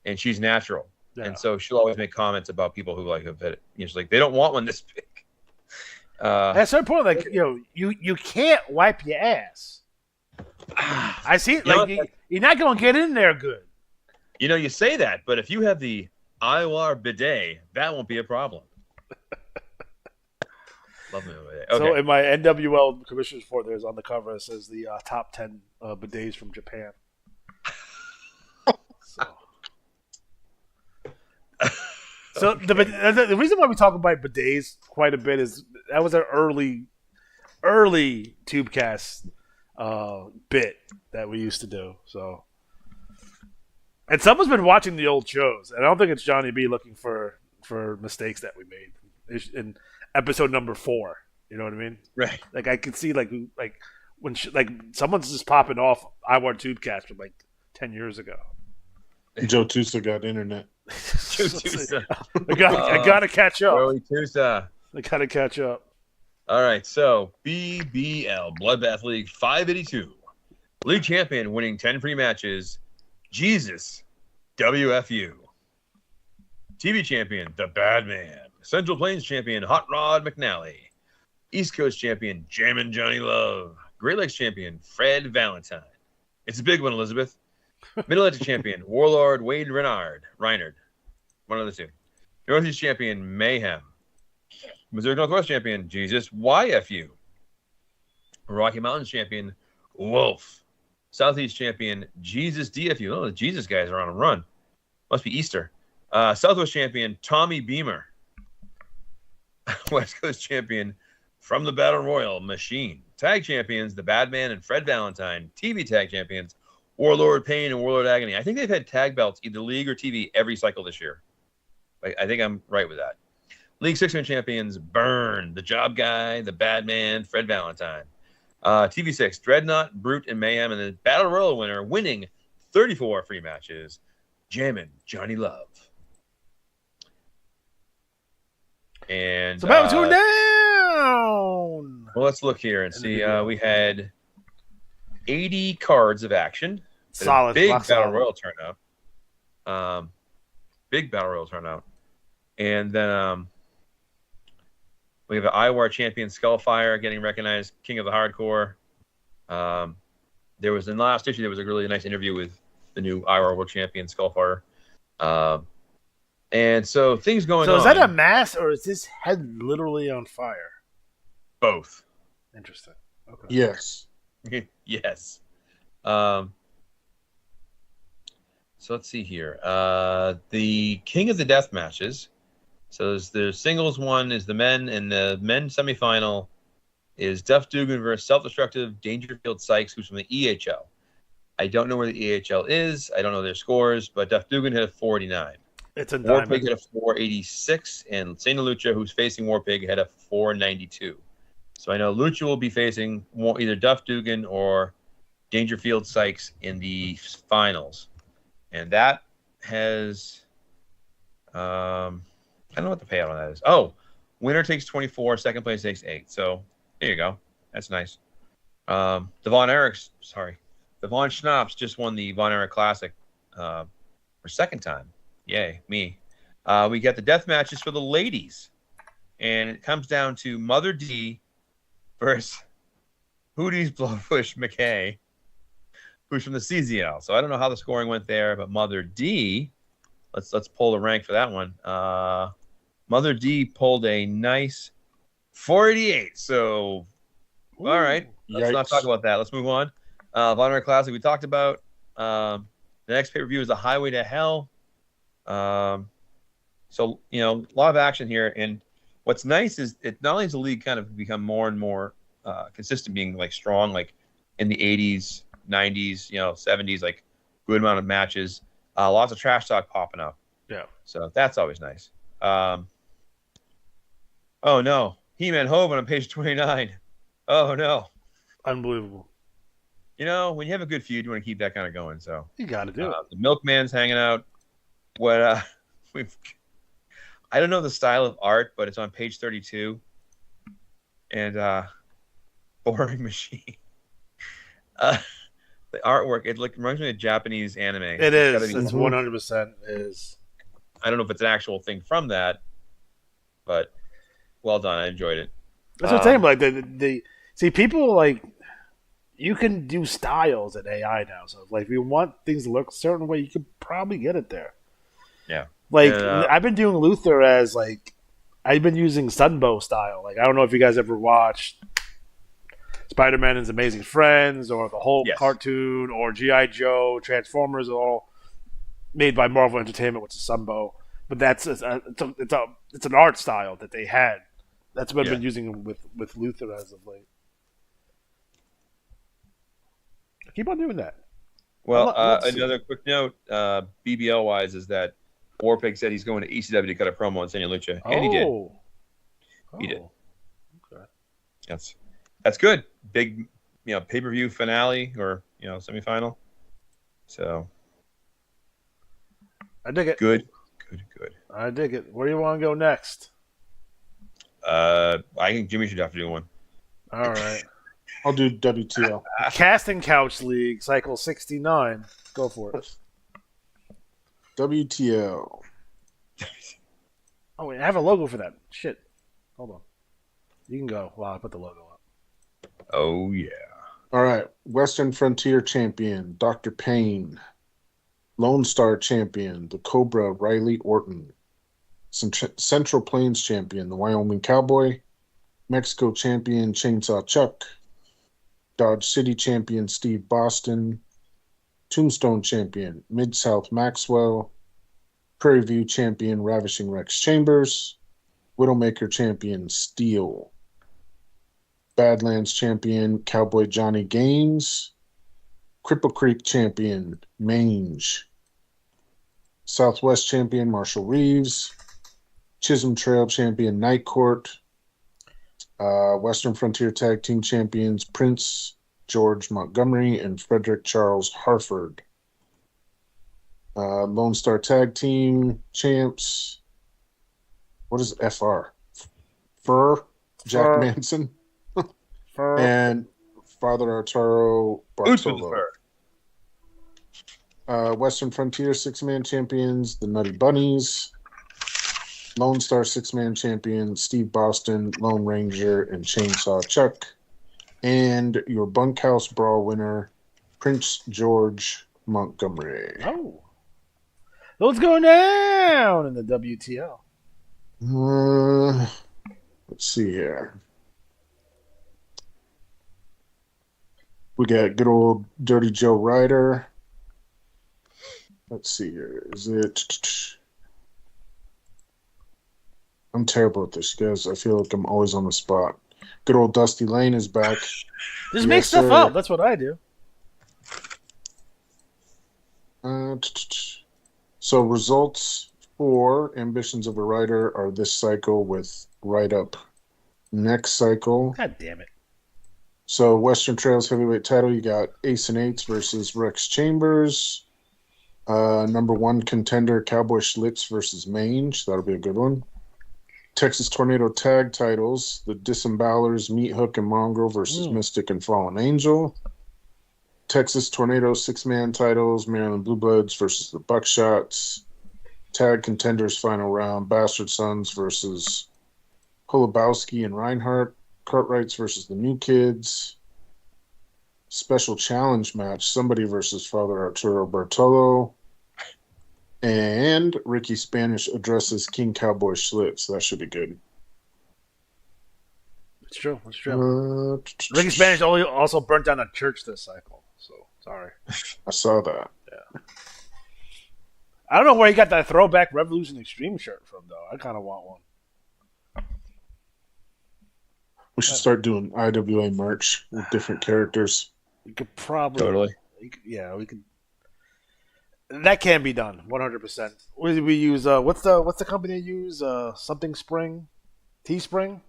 and she's natural, and so she'll always make comments about people who like have hit it. She's like, they don't want one this big. At a certain point, like you can't wipe your ass. I see it. Like you're not gonna get in there good. You say that, but if you have the IWAR bidet, that won't be a problem. Love me bidet. Okay. So in my NWL commissioners report, there's on the cover, it says the top 10 bidets from Japan. So the reason why we talk about bidets quite a bit is that was an early Tubecast bit that we used to do. So, and someone's been watching the old shows, and I don't think it's Johnny B looking for mistakes that we made in episode number 4. You know what I mean? Right. Like I could see like when someone's just popping off IWAR Tubecast from like 10 years ago. Joe Tusa got internet. Joe Tusa. I gotta catch up. Joey Tusa. I gotta catch up. All right, so BBL Bloodbath League 582. League champion winning 10 free matches. Jesus WFU. TV champion, The Bad Man. Central Plains champion, Hot Rod McNally. East Coast champion, Jammin' Johnny Love. Great Lakes champion, Fred Valentine. It's a big one, Elizabeth. Mid-Atlantic champion, Warlord Wade Reinard. One of the two. Northeast champion, Mayhem. Missouri Northwest champion, Jesus YFU. Rocky Mountains champion, Wolf. Southeast champion, Jesus DFU. Oh, the Jesus guys are on a run. Must be Easter. Southwest champion, Tommy Beamer. West Coast champion, From the Battle Royal, Machine. Tag champions, The Bad Man and Fred Valentine. TV tag champions, Warlord Pain and Warlord Agony. I think they've had tag belts, either league or TV, every cycle this year. I think I'm right with that. League 6-man champions, Burn, The Job Guy, The Bad Man, Fred Valentine. TV6, Dreadnought, Brute, and Mayhem. And the Battle Royal winner, winning 34 free matches, Jammin' Johnny Love. And so that was going down. Well, let's look here and see. We had 80 cards of action. Solid. Big Battle Royal turnout. Big Battle Royal turnout. And then we have an IWAR champion, Skullfire, getting recognized, King of the Hardcore. There was in the last issue, there was a really nice interview with the new IWAR World Champion, Skullfire. And so things going on. So is that a mask or is his head literally on fire? Both. Interesting. Okay. Yes. Yes. So let's see here. The King of the Death matches. So the singles one is the men, and the men's semifinal is Duff Dugan versus Self-Destructive Dangerfield Sykes, who's from the EHL. I don't know where the EHL is. I don't know their scores, but Duff Dugan hit a 489. It's a Warpig hit a 486, and Santa Lucha, who's facing Warpig, had a 492. So I know Lucha will be facing either Duff Dugan or Dangerfield Sykes in the finals. And that has, I don't know what the payout on that is. Oh, winner takes 24, second place takes 8. So there you go. That's nice. The Von Schnapps just won the Von Erich Classic for second time. Yay, me. We got the death matches for the ladies. And it comes down to Mother D versus Hootie's Blowfish McKay, who's from the CZL. So I don't know how the scoring went there, but Mother D, let's pull the rank for that one. Mother D pulled a nice 488. So, all right, let's not talk about that. Let's move on. Von Erich Classic we talked about. The next pay-per-view is the Highway to Hell. So, a lot of action here. And what's nice is it not only has the league kind of become more and more consistent, being like strong, like in the 80s, 90s, 70s, like good amount of matches, lots of trash talk popping up. Yeah. So that's always nice. Oh no, He-Man Hogan on page 29. Oh no. Unbelievable. When you have a good feud, you want to keep that kind of going. So you got to do it. The Milkman's hanging out. What I don't know the style of art, but it's on page 32. And Boring Machine. The artwork, it reminds me of Japanese anime. It is. It's 100% is. I don't know if it's an actual thing from that, but well done. I enjoyed it. That's what I'm saying. Like the see, people like you can do styles in AI now. So like, if you want things to look a certain way, you could probably get it there. Yeah. Like I've been doing Luther as like I've been using Sunbow style. Like I don't know if you guys ever watched Spider-Man and His Amazing Friends or the Hulk cartoon or G.I. Joe, Transformers, are all made by Marvel Entertainment, which is Sunbow. But that's it's an art style that they had. That's what I've been using with Luther as of late. Keep on doing that. Well, another quick note, BBL wise, is that Warpig said he's going to ECW to cut a promo on Sanya Lucha, and he did. He did. Okay. That's good. Big, pay-per-view finale or semifinal. So I dig it. Good. I dig it. Where do you want to go next? I think Jimmy should have to do one. All right. I'll do WTL. Casting Couch League, Cycle 69. Go for it. WTL. Oh, wait, I have a logo for that. Shit. Hold on. You can go while I put the logo up. Oh, yeah. All right. Western Frontier Champion, Dr. Payne. Lone Star Champion, the Cobra, Riley Orton. Central Plains Champion, the Wyoming Cowboy. Mexico Champion, Chainsaw Chuck. Dodge City Champion, Steve Boston. Tombstone Champion, Mid-South Maxwell. Prairie View Champion, Ravishing Rex Chambers. Widowmaker Champion, Steel. Badlands Champion, Cowboy Johnny Gaines. Cripple Creek Champion, Mange. Southwest Champion, Marshall Reeves. Chisholm Trail Champion, Night Court. Western Frontier Tag Team Champions, Prince George Montgomery and Frederick Charles Harford. Lone Star Tag Team Champs. What is FR? Jack Manson. And Father Arturo Bartolo. Western Frontier 6-man champions, the Nutty Bunnies. Lone Star 6-man champion, Steve Boston, Lone Ranger, and Chainsaw Chuck. And your bunkhouse brawl winner, Prince George Montgomery. Oh. What's going down in the WTL? Let's see here. We got good old Dirty Joe Ryder. Let's see here. Is it... I'm terrible at this, guys. I feel like I'm always on the spot. Good old Dusty Lane is back. Just make stuff up. That's what I do. So results for Ambitions of a Writer are this cycle with write-up next cycle. God damn it. So Western Trails heavyweight title, you got Ace and Eights versus Rex Chambers. Number one contender, Cowboy Schlitz versus Mange. That'll be a good one. Texas Tornado Tag titles, the Disembowelers, Meat Hook and Mongrel versus Mystic and Fallen Angel. Texas Tornado 6-man titles, Maryland Blue Bloods versus the Buckshots. Tag contenders final round, Bastard Sons versus Holubowski and Reinhardt. Cartwrights versus the New Kids. Special challenge match, somebody versus Father Arturo Bartolo. And Ricky Spanish addresses King Cowboy Schlitz. That should be good. It's true. It's true. Ricky Spanish also burnt down a church this cycle. So, sorry. I saw that. Yeah. I don't know where he got that throwback Revolution Extreme shirt from, though. I kind of want one. We should start doing IWA merch with different characters. We could probably... Totally. We could... That can be done, 100%. We use what's the company you use? Something Spring, Teespring.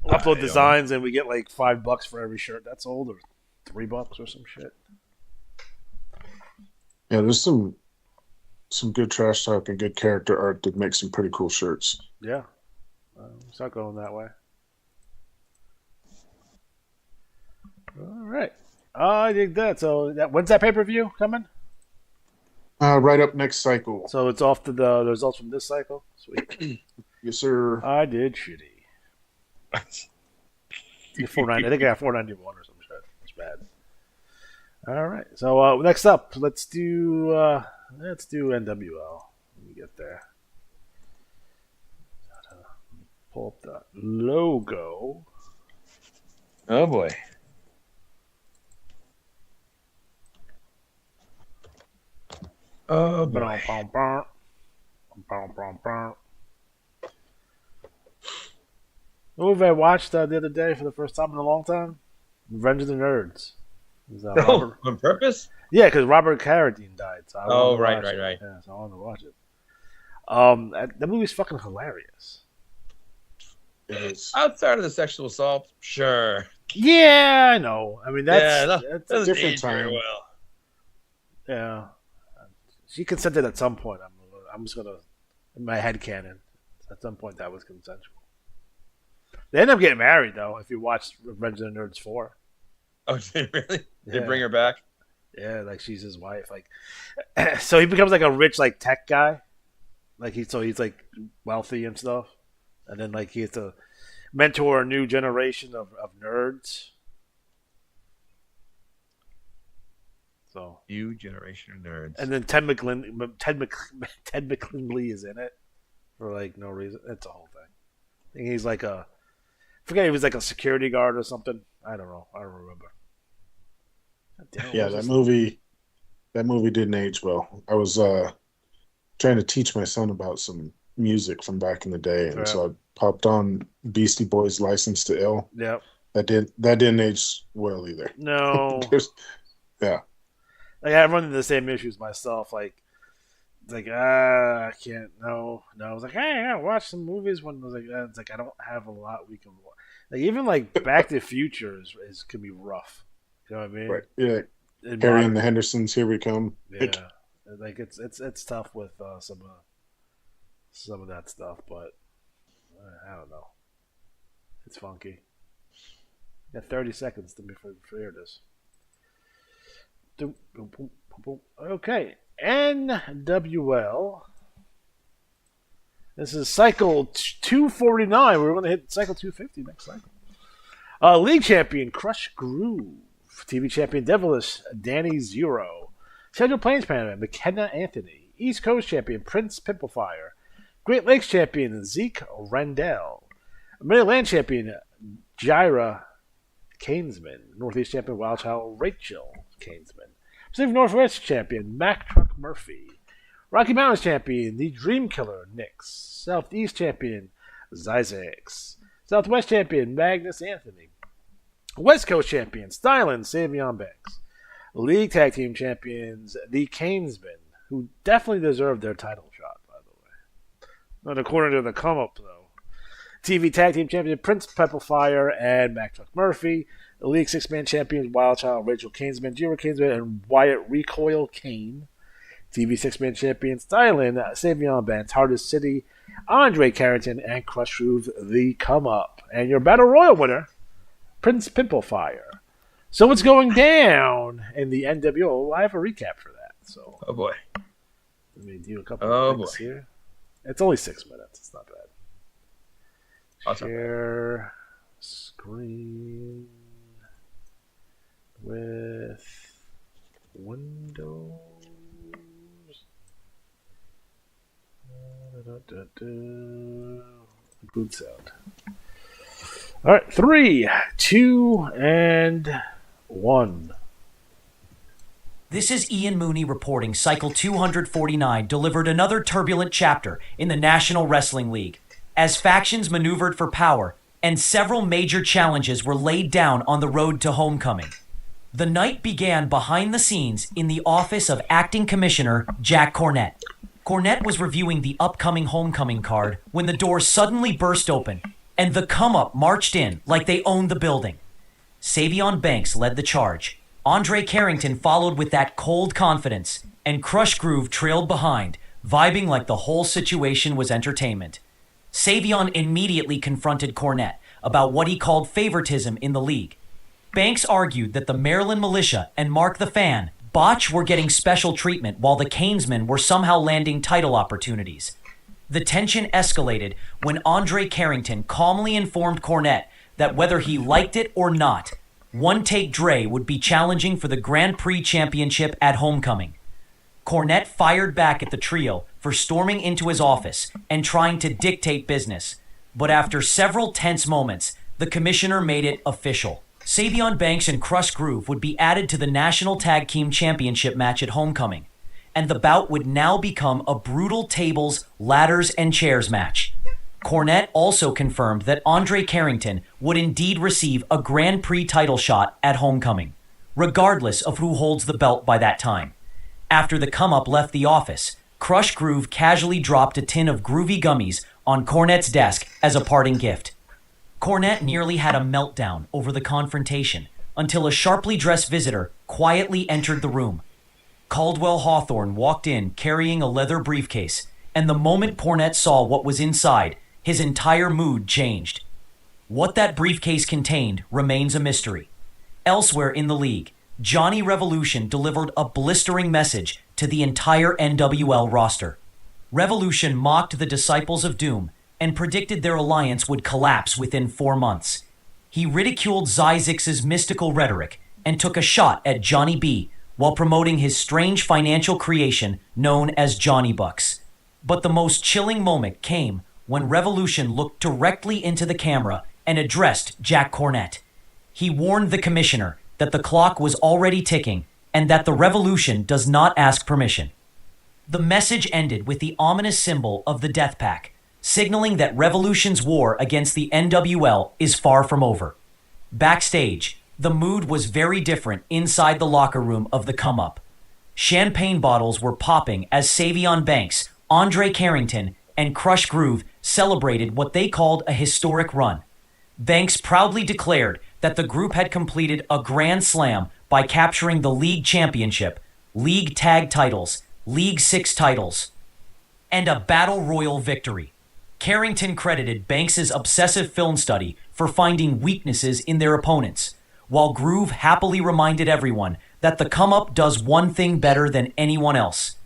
Upload designs and we get like $5 for every shirt that's sold, or $3 or some shit. Yeah, there's some some good trash talk and good character art that makes some pretty cool shirts. Yeah. Start going that way. All right. I dig that. So when's that pay-per-view coming? Right up next cycle. So it's off to the results from this cycle? Sweet. Yes, sir. I did shitty. 490. I think I got 491 or some shit. That's bad. All right. So next up, let's do NWL. Let me get there. Pull up the logo. Oh boy. Oh boy. What movie I watched the other day for the first time in a long time? Revenge of the Nerds. Oh, on purpose? Yeah, because Robert Carradine died. So right. Yeah, so I wanted to watch it. That movie's fucking hilarious. It is. Outside of the sexual assault, sure. Yeah, I know. I mean, that's doesn't different age very time. well. yeah. She consented at some point. I'm just gonna, in my head canon, at some point that was consensual. They end up getting married though. If you watch Revenge of the Nerds 4. Oh, did they really? Yeah. They bring her back? Yeah, like she's his wife. Like, so he becomes like a rich like tech guy. Like he's like wealthy and stuff, and then like he has to mentor a new generation of nerds. So New generation of nerds. and then Ted McKinley is in it for like no reason. It's a whole thing. I think he's like I forget, he was like a security guard or something. I don't know. I don't remember. Yeah, that movie didn't age well. I was trying to teach my son about some music from back in the day, and so I popped on Beastie Boys' "License to Ill." Yep. That didn't age well either. No. Yeah. Like I run into the same issues myself. I can't. No. I was like, hey, I watch some movies. When I was like, it's like I don't have a lot we can watch. Like even like Back to the Future is can be rough. You know what I mean? Right. Yeah. Harry and the Hendersons, here we come. Yeah. Like it's tough with some of that stuff, but I don't know. It's funky. You got 30 seconds to be for hear this. Okay, NWL. This is cycle 249. We're going to hit cycle 250 next cycle. League champion Crush Groove. TV champion Devilish Danny Zero. Central Plains champion McKenna Anthony. East Coast champion Prince Pimplefire. Great Lakes champion Zeke Randell. Mid-Atlantic champion Jaira Kainsman. Northeast champion Wild Child Rachel Kainsman. Pacific Northwest champion Mac Truck Murphy. Rocky Mountains champion The Dream Killer Nix. Southeast champion Zyzax. Southwest champion Magnus Anthony. West Coast champion Stylen Savion Banks. League tag team champions The Kainsmen, who definitely deserved their title shot, by the way. Not according to the come up though. TV tag team champion Prince Pepplefire and Mac Truck Murphy. The League 6-man champions Wild Child Rachel Kainsman, Jiro Kainsman, and Wyatt Recoil Kane. TV 6-man champions Stylen Savion Banks, Hardest City, Andre Carrington, and Crush Groove The Come Up. And your Battle Royal winner, Prince Pimplefire. So what's going down in the NWO? I have a recap for that. So Oh boy. let me do a couple of things here. It's only 6 minutes. It's not bad. Awesome. Share screen with Windows. Good sound. All right, 3, 2, and 1. This is Ian Mooney reporting Cycle 249 delivered another turbulent chapter in the National Wrestling League as factions maneuvered for power and several major challenges were laid down on the road to homecoming. The night began behind the scenes in the office of Acting Commissioner Jack Cornette. Cornette was reviewing the upcoming homecoming card when the door suddenly burst open and the come-up marched in like they owned the building. Savion Banks led the charge. Andre Carrington followed with that cold confidence, and Crush Groove trailed behind, vibing like the whole situation was entertainment. Savion immediately confronted Cornette about what he called favoritism in the league. Banks argued that the Maryland militia and Mark the Fan, Botch, were getting special treatment while the Canesmen were somehow landing title opportunities. The tension escalated when Andre Carrington calmly informed Cornette that whether he liked it or not, One Take Dre would be challenging for the Grand Prix championship at Homecoming. Cornette fired back at the trio for storming into his office and trying to dictate business. But after several tense moments, the commissioner made it official. Savion Banks and Crush Groove would be added to the National Tag Team Championship match at Homecoming, and the bout would now become a brutal tables, ladders, and chairs match. Cornette also confirmed that Andre Carrington would indeed receive a Grand Prix title shot at Homecoming, regardless of who holds the belt by that time. After the come-up left the office, Crush Groove casually dropped a tin of groovy gummies on Cornette's desk as a parting gift. Cornette nearly had a meltdown over the confrontation until a sharply dressed visitor quietly entered the room. Caldwell Hawthorne walked in carrying a leather briefcase, and the moment Cornette saw what was inside, his entire mood changed. What that briefcase contained remains a mystery. Elsewhere in the league, Johnny Revolution delivered a blistering message to the entire NWL roster. Revolution mocked the Disciples of Doom and predicted their alliance would collapse within 4 months. He ridiculed Zyzix's mystical rhetoric and took a shot at Johnny B while promoting his strange financial creation known as Johnny Bucks. But the most chilling moment came when Revolution looked directly into the camera and addressed Jack Cornette. He warned the commissioner that the clock was already ticking and that the Revolution does not ask permission. The message ended with the ominous symbol of the Death Pack, signaling that Revolution's war against the NWL is far from over. Backstage, the mood was very different inside the locker room of the come-up. Champagne bottles were popping as Savion Banks, Andre Carrington, and Crush Groove celebrated what they called a historic run. Banks proudly declared that the group had completed a grand slam by capturing the league championship, league tag titles, League 6 titles, and a battle royal victory. Carrington credited Banks's obsessive film study for finding weaknesses in their opponents, while Groove happily reminded everyone that the come-up does one thing better than anyone else.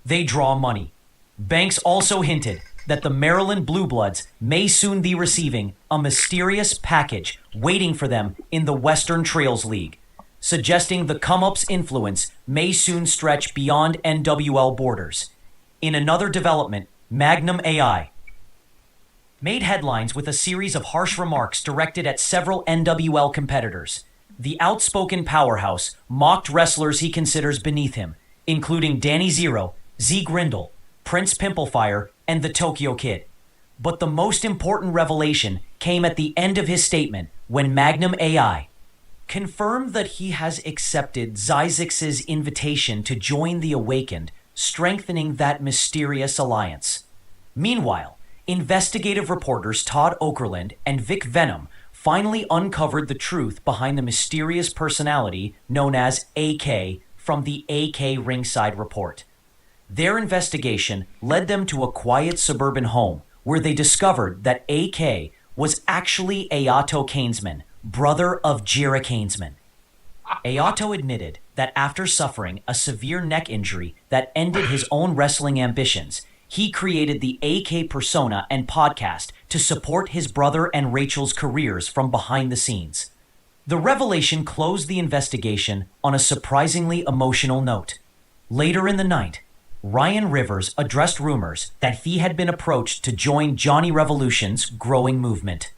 They draw money. Banks also hinted that the Maryland Blue Bloods may soon be receiving a mysterious package waiting for them in the Western Trails League, suggesting the come-up's influence may soon stretch beyond NWL borders. In another development, Magnum AI made headlines with a series of harsh remarks directed at several NWL competitors. The outspoken powerhouse mocked wrestlers he considers beneath him, including Danny Zero, Z Grindle, Prince Pimplefire, and the Tokyo Kid. But the most important revelation came at the end of his statement when Magnum AI confirmed that he has accepted Zyzix's invitation to join the Awakened, strengthening that mysterious alliance. Meanwhile, investigative reporters Todd Okerlund and Vic Venom finally uncovered the truth behind the mysterious personality known as AK from the AK Ringside Report. Their investigation led them to a quiet suburban home where they discovered that AK was actually Ayato Canesman, brother of Jira Canesman. Ayato admitted that after suffering a severe neck injury that ended his own wrestling ambitions, he created the AK persona and podcast to support his brother and Rachel's careers from behind the scenes. The revelation closed the investigation on a surprisingly emotional note. Later in the night, Ryan Rivers addressed rumors that he had been approached to join Johnny Revolution's growing movement.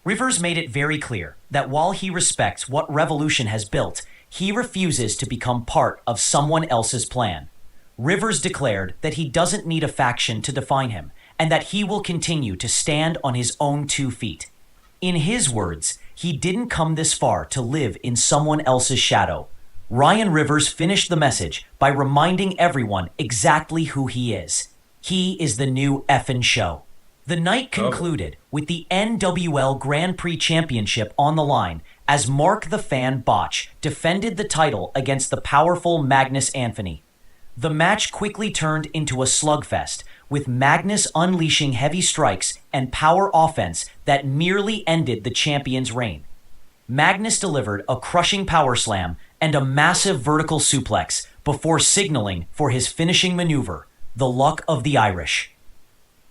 Rivers made it very clear that while he respects what Revolution has built, he refuses to become part of someone else's plan. Rivers declared that he doesn't need a faction to define him, and that he will continue to stand on his own 2 feet. In his words, he didn't come this far to live in someone else's shadow. Ryan Rivers finished the message by reminding everyone exactly who he is. He is the new effin' show. The night concluded with the NWL Grand Prix Championship on the line as Mark the Fan Botch defended the title against the powerful Magnus Anthony. The match quickly turned into a slugfest, with Magnus unleashing heavy strikes and power offense that merely ended the champion's reign. Magnus delivered a crushing power slam and a massive vertical suplex before signaling for his finishing maneuver, the luck of the Irish.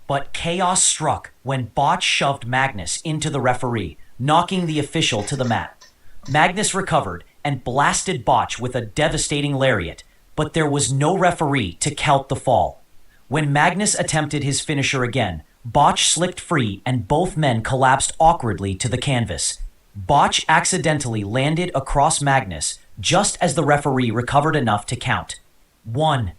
But chaos struck when Botch shoved Magnus into the referee, knocking the official to the mat. Magnus recovered and blasted Botch with a devastating lariat, but there was no referee to count the fall. When Magnus attempted his finisher again, Botch slipped free and both men collapsed awkwardly to the canvas. Botch accidentally landed across Magnus just as the referee recovered enough to count. 1,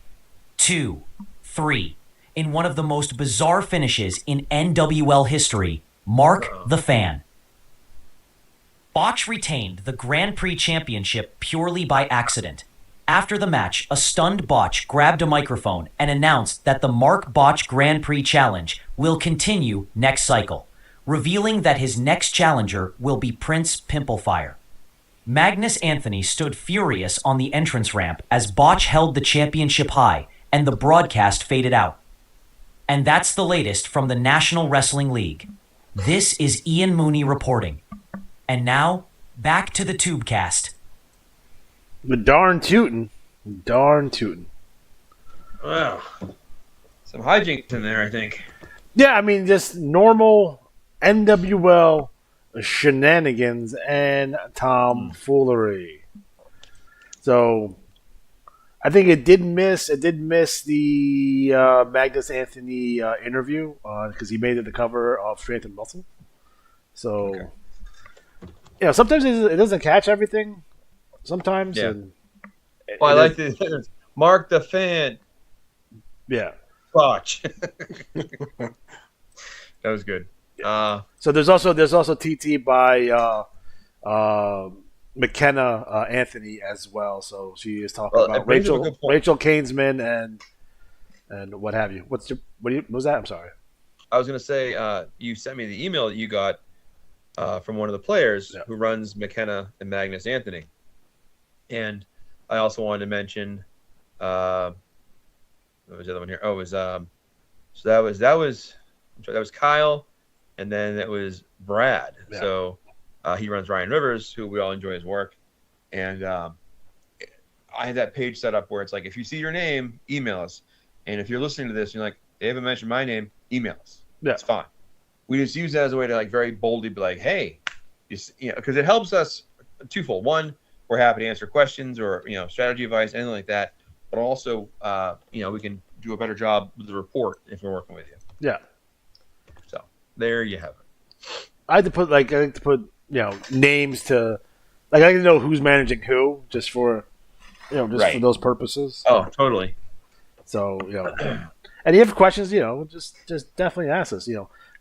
2, 3. In one of the most bizarre finishes in NWL history, Mark the Fan. Botch retained the Grand Prix championship purely by accident. After the match, a stunned Botch grabbed a microphone and announced that the Mark Botch Grand Prix Challenge will continue next cycle, revealing that his next challenger will be Prince Pimplefire. Magnus Anthony stood furious on the entrance ramp as Botch held the championship high and the broadcast faded out. And that's the latest from the National Wrestling League. This is Ian Mooney reporting. And now, back to the Tubecast. The darn tootin'. Wow. Some hijinks in there, I think. Yeah, I mean, just normal NWL shenanigans and tomfoolery. So, I think it did miss the Magnus Anthony interview because he made it the cover of Strength and Muscle. So, okay. Sometimes it doesn't catch everything. Sometimes. Yeah. And I like this. Mark the Fan. Yeah. Botch. That was good. So there's also TT by McKenna Anthony as well. So she is talking about Rachel Kainsman and what have you. What was that? I'm sorry. I was going to say you sent me the email that you got from one of the players who runs McKenna and Magnus Anthony. And I also wanted to mention, what was the other one here? Oh, it was so that was Kyle, and then it was Brad. Yeah. So he runs Ryan Rivers, who we all enjoy his work, and I have that page set up where it's like if you see your name, email us, and if you're listening to this, and you're like they haven't mentioned my name, email us. Yeah, it's fine. We just use that as a way to like very boldly be like, hey, because it helps us twofold. One, we're happy to answer questions or, strategy advice, anything like that. But also, we can do a better job with the report if we're working with you. Yeah. So there you have it. I like to put names to, I like to know who's managing who just for, for those purposes. Oh, totally. So, and if you have questions, just definitely ask us,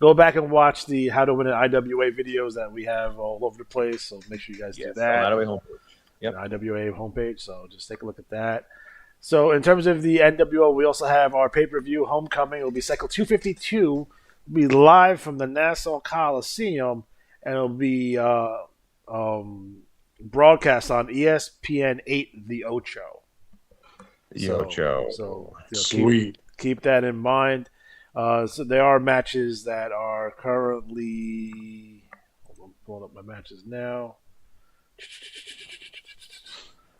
Go back and watch the How to Win an IWA videos that we have all over the place. So make sure you guys do that. IWA homepage. Yep. IWA homepage. So just take a look at that. So in terms of the NWO, we also have our pay-per-view Homecoming. It will be Cycle 252. It'll be live from the Nassau Coliseum, and it'll be broadcast on ESPN 8, The Ocho. So sweet. Keep that in mind. So there are matches that are currently. I'm pulling up my matches now.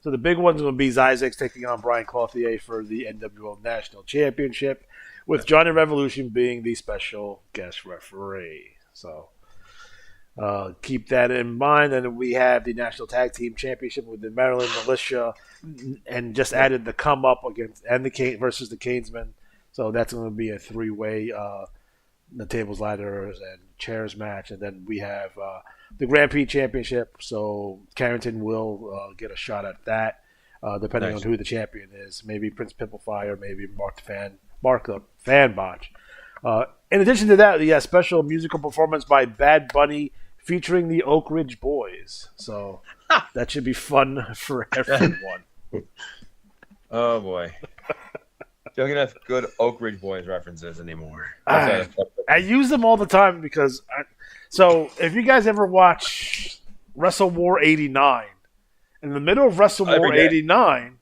So the big one's going to be Zyzek taking on Brian Clothier for the NWO National Championship, with Johnny Revolution being the special guest referee. So keep that in mind. And we have the National Tag Team Championship with the Maryland Militia, and just added the come up against versus the Canesmen. So that's going to be a three-way, the tables, ladders, and chairs match. And then we have the Grand Prix Championship. So Carrington will get a shot at that, depending on who the champion is. Maybe Prince Pimplefire, maybe Mark the Fan Botch. In addition to that, the special musical performance by Bad Bunny featuring the Oak Ridge Boys. So that should be fun for everyone. Oh, boy. Don't get enough good Oak Ridge Boys references anymore. I use them all the time because so if you guys ever watch Wrestle War 89, in the middle of Wrestle War 89,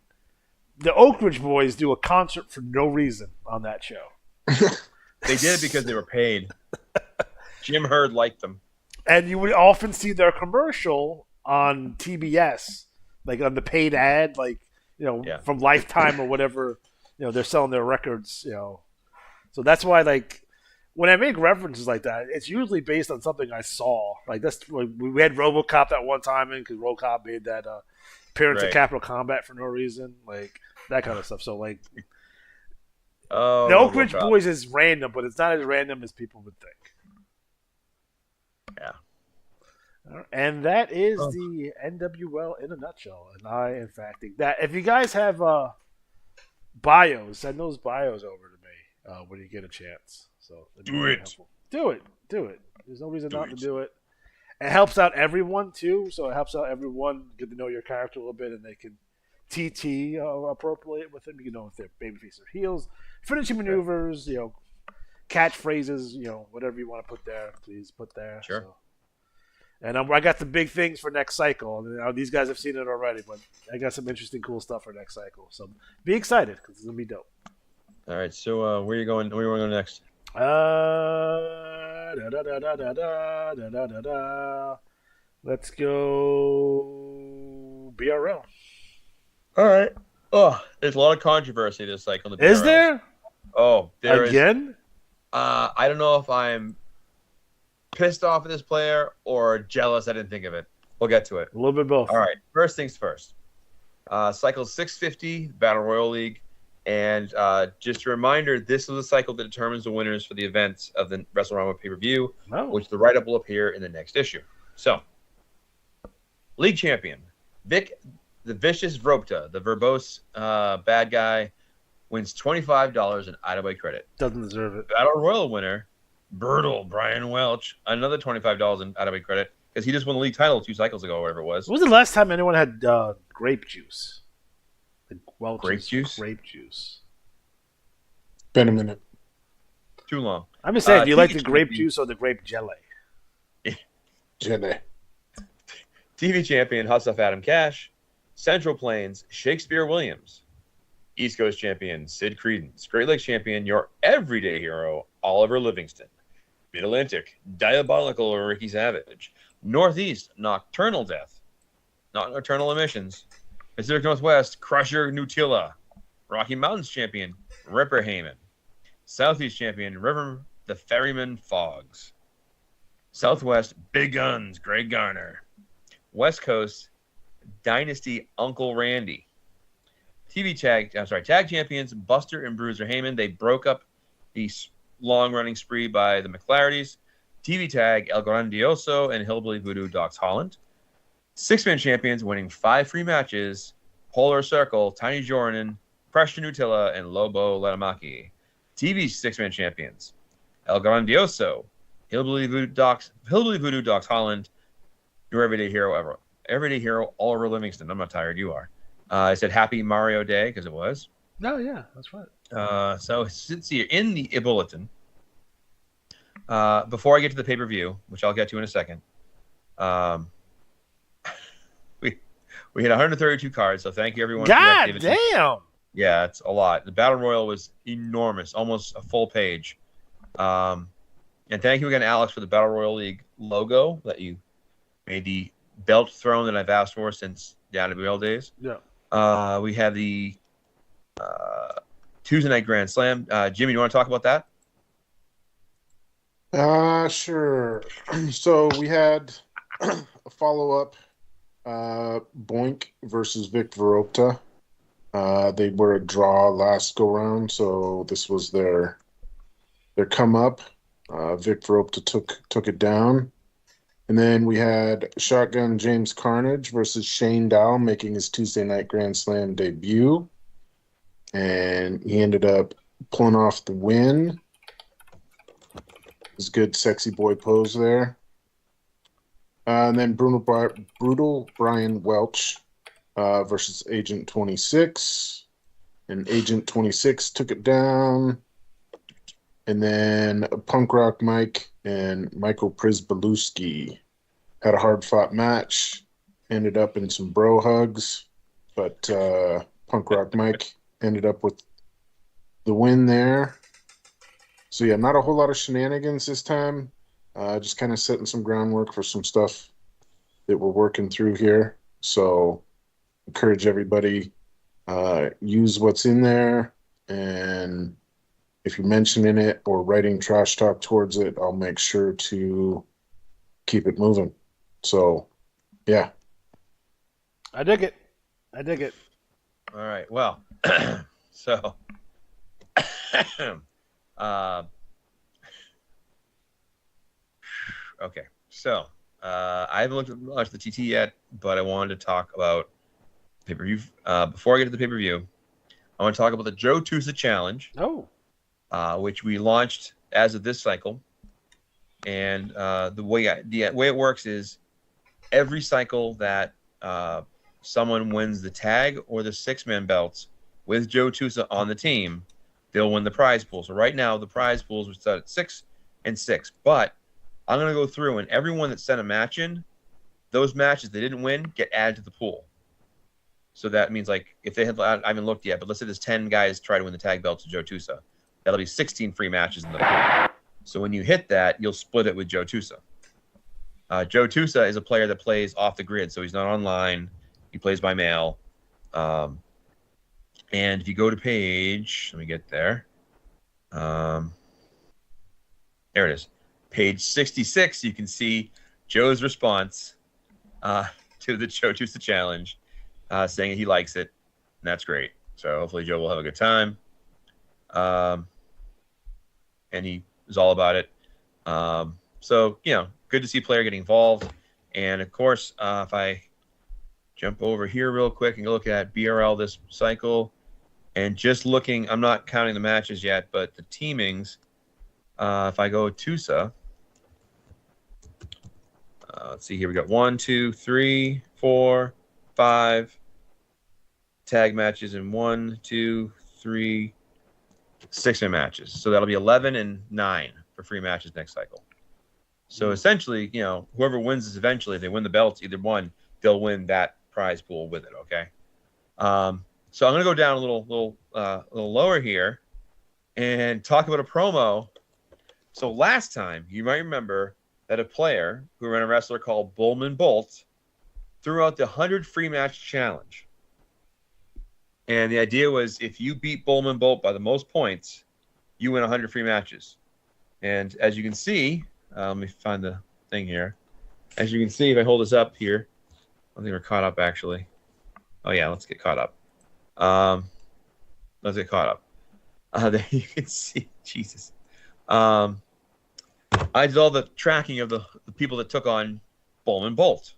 the Oak Ridge Boys do a concert for no reason on that show. They did it because they were paid. Jim Hurd liked them. And you would often see their commercial on TBS, like on the paid ad, like, from Lifetime or whatever, they're selling their records, So that's why, like, when I make references like that, it's usually based on something I saw. Like, we had RoboCop that one time because RoboCop made that appearance at Capital Combat for no reason, like that kind of stuff. So, like, the Oak Ridge Boys is random, but it's not as random as people would think. Yeah. And that is the NWL in a nutshell. And I, in fact, think that if you guys have bios, send those bios over to me when you get a chance. So do it. Helpful. Do it. There's no reason not to do it. It helps out everyone too. So it helps out everyone get to know your character a little bit, and they can TT appropriate with them. You know, if they're babyface or heels, finishing maneuvers, catchphrases, whatever you want to put there, please put there. Sure. So. And I got the big things for next cycle. These guys have seen it already, but I got some interesting, cool stuff for next cycle. So be excited because it's gonna be dope. All right. So where are you going? Where are you going to go next? Let's go BRL. All right. Oh, there's a lot of controversy this cycle. Is there? Oh, there again? Is. I don't know if I'm pissed off at this player or jealous I didn't think of it. We'll get to it. A little bit both. All right. First things first. Cycle 650, Battle Royal League. And just a reminder, this is a cycle that determines the winners for the events of the WrestleRama pay-per-view, which the write-up will appear in the next issue. So, League Champion, Vic the Vicious Vropta, the verbose bad guy, wins $25 in IWAR credit. Doesn't deserve it. Battle Royal winner, Brutal Brian Welch, another $25 in IWAR credit, because he just won the league title 2 cycles ago, or whatever it was. When was the last time anyone had grape juice? Grape juice? Grape juice. Been a minute. Too long. I'm just saying, do you like the grape juice or the grape jelly? Jelly. TV champion, Hot Stuff Adam Cash. Central Plains, Shakespeare Williams. East Coast champion, Sid Credence. Great Lakes champion, your everyday hero, Oliver Livingston. Mid-Atlantic, Diabolical Ricky Savage. Northeast, Nocturnal Death. Not Nocturnal Emissions. Pacific Northwest, Crusher Nutilla. Rocky Mountains champion, Ripper Heyman. Southeast champion, River the Ferryman Foggs. Southwest, Big Guns, Greg Garner. West Coast, Dynasty Uncle Randy. Tag champions, Buster and Bruiser Heyman. They broke up the long-running spree by the McClartys. TV tag, El Grandioso and Hillbilly Voodoo Docs Holland. 6-man champions winning 5 free matches, Polar Circle, Tiny Jordan, Pressure Nutella, and Lobo Latamaki. TV 6-man champions, El Grandioso, Hillbilly Voodoo Docs Holland, your everyday hero, Oliver Livingston. I'm not tired, you are. I said Happy Mario Day because it was. No, yeah, that's right. So since you're in the bulletin, before I get to the pay-per-view, which I'll get to in a second, we had 132 cards, so thank you everyone. God damn! Yeah, it's a lot. The Battle Royal was enormous, almost a full page. And thank you again, Alex, for the Battle Royal League logo that you made the belt throne that I've asked for since the IWL days. Yeah. We have the Tuesday Night Grand Slam. Jimmy, you want to talk about that? Sure. So we had a follow-up, Boink versus Vic Vropta. They were a draw last go-round, so this was their come-up. Vic Vropta took it down. And then we had Shotgun James Carnage versus Shane Dow making his Tuesday Night Grand Slam debut. And he ended up pulling off the win. His good sexy boy pose there. And then Brutal Brian Welch versus Agent 26. And Agent 26 took it down. And then Punk Rock Mike and Michael Przybylewski had a hard-fought match. Ended up in some bro hugs. But Punk Rock Mike ended up with the win there. So yeah, not a whole lot of shenanigans this time. Just kind of setting some groundwork for some stuff that we're working through here. So encourage everybody, use what's in there, and if you're mentioning it or writing trash talk towards it, I'll make sure to keep it moving. So yeah. I dig it. I dig it. All right. Well, so okay. So I haven't looked at much of the TT yet, but I wanted to talk about pay-per-view. Before I get to the pay-per-view, I want to talk about the Joe Tusa Challenge. Oh. Which we launched as of this cycle. And the way it works is every cycle that someone wins the tag or the 6-man belts with Joe Tusa on the team, they'll win the prize pool. So right now, the prize pools are set at 6 and 6. But I'm going to go through, and everyone that sent a match in, those matches they didn't win get added to the pool. So that means, like, if they had, I haven't looked yet, but let's say there's 10 guys try to win the tag belts with Joe Tusa. That'll be 16 free matches in the pool. So when you hit that, you'll split it with Joe Tusa. Joe Tusa is a player that plays off the grid, so he's not online. He plays by mail. And if you go to page, let me get there. There it is. Page 66, you can see Joe's response to the Joe Tusa challenge, saying he likes it, and that's great. So hopefully Joe will have a good time. And he was all about it. So, good to see a player getting involved. And, of course, if I jump over here real quick and look at BRL this cycle, and just looking, I'm not counting the matches yet, but the teamings, if I go Tusa, let's see here. We got 1, 2, 3, 4, 5 tag matches and 1, 2, 3, 6-man matches. So that'll be 11 and 9 for free matches next cycle. So essentially, whoever wins this eventually, if they win the belts, either one, they'll win that prize pool with it. Okay. So I'm going to go down a little lower here and talk about a promo. So last time, you might remember that a player who ran a wrestler called Bullman Bolt threw out the 100 free match challenge. And the idea was if you beat Bullman Bolt by the most points, you win 100 free matches. And as you can see, let me find the thing here. As you can see, if I hold this up here, I think we're caught up actually. Oh yeah, let's get caught up. Let's get caught up. There you can see, Jesus. I did all the tracking of the people that took on Bullman Bolt.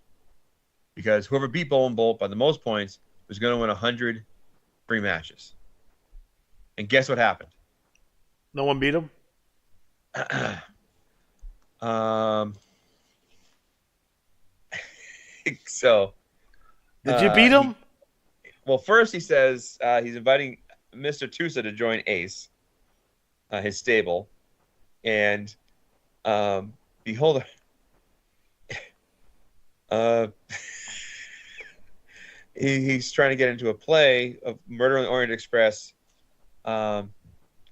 Because whoever beat Bullman Bolt by the most points was going to win 100 free matches. And guess what happened? No one beat him? So did you beat him? Well, first he says he's inviting Mr. Tusa to join Ace, his stable, and behold, he's trying to get into a play of Murder on the Orient Express, with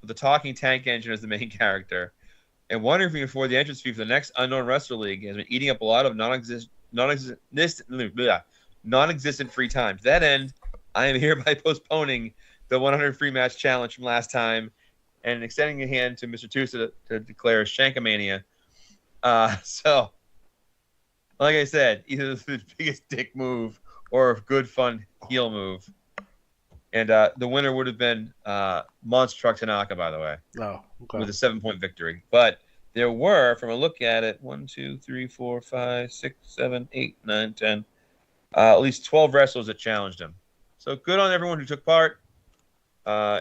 the talking tank engine as the main character, and wondering for the entrance fee for the next Unknown Wrestler League has been eating up a lot of non-existent free time. To that end, I am hereby postponing the 100 free match challenge from last time and extending a hand to Mr. Tusa to declare Shankamania. So, like I said, either the biggest dick move or a good fun heel move. And the winner would have been Monster Truck Tanaka, by the way. Oh, okay. With a 7-point victory. But there were, from a look at it, 1, 2, 3, 4, 5, 6, 7, 8, 9, 10, at least 12 wrestlers that challenged him. So good on everyone who took part.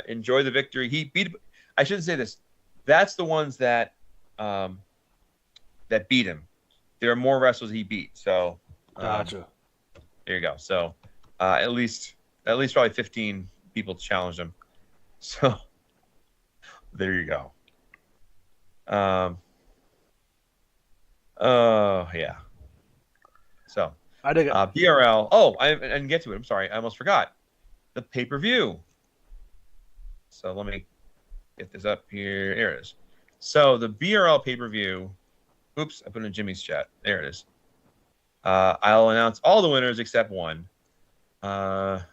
Enjoy the victory. He beat. I shouldn't say this. That's the ones that that beat him. There are more wrestlers he beat. So Gotcha. There you go. So at least probably 15 people challenged him. So there you go. Oh yeah. So I dig it. BRL. Oh, I didn't get to it. I'm sorry. I almost forgot. the pay-per-view. So let me get this up here. There it is. So the BRL pay-per-view. Oops, I put it in Jimmy's chat. There it is. I'll announce all the winners except one. Let's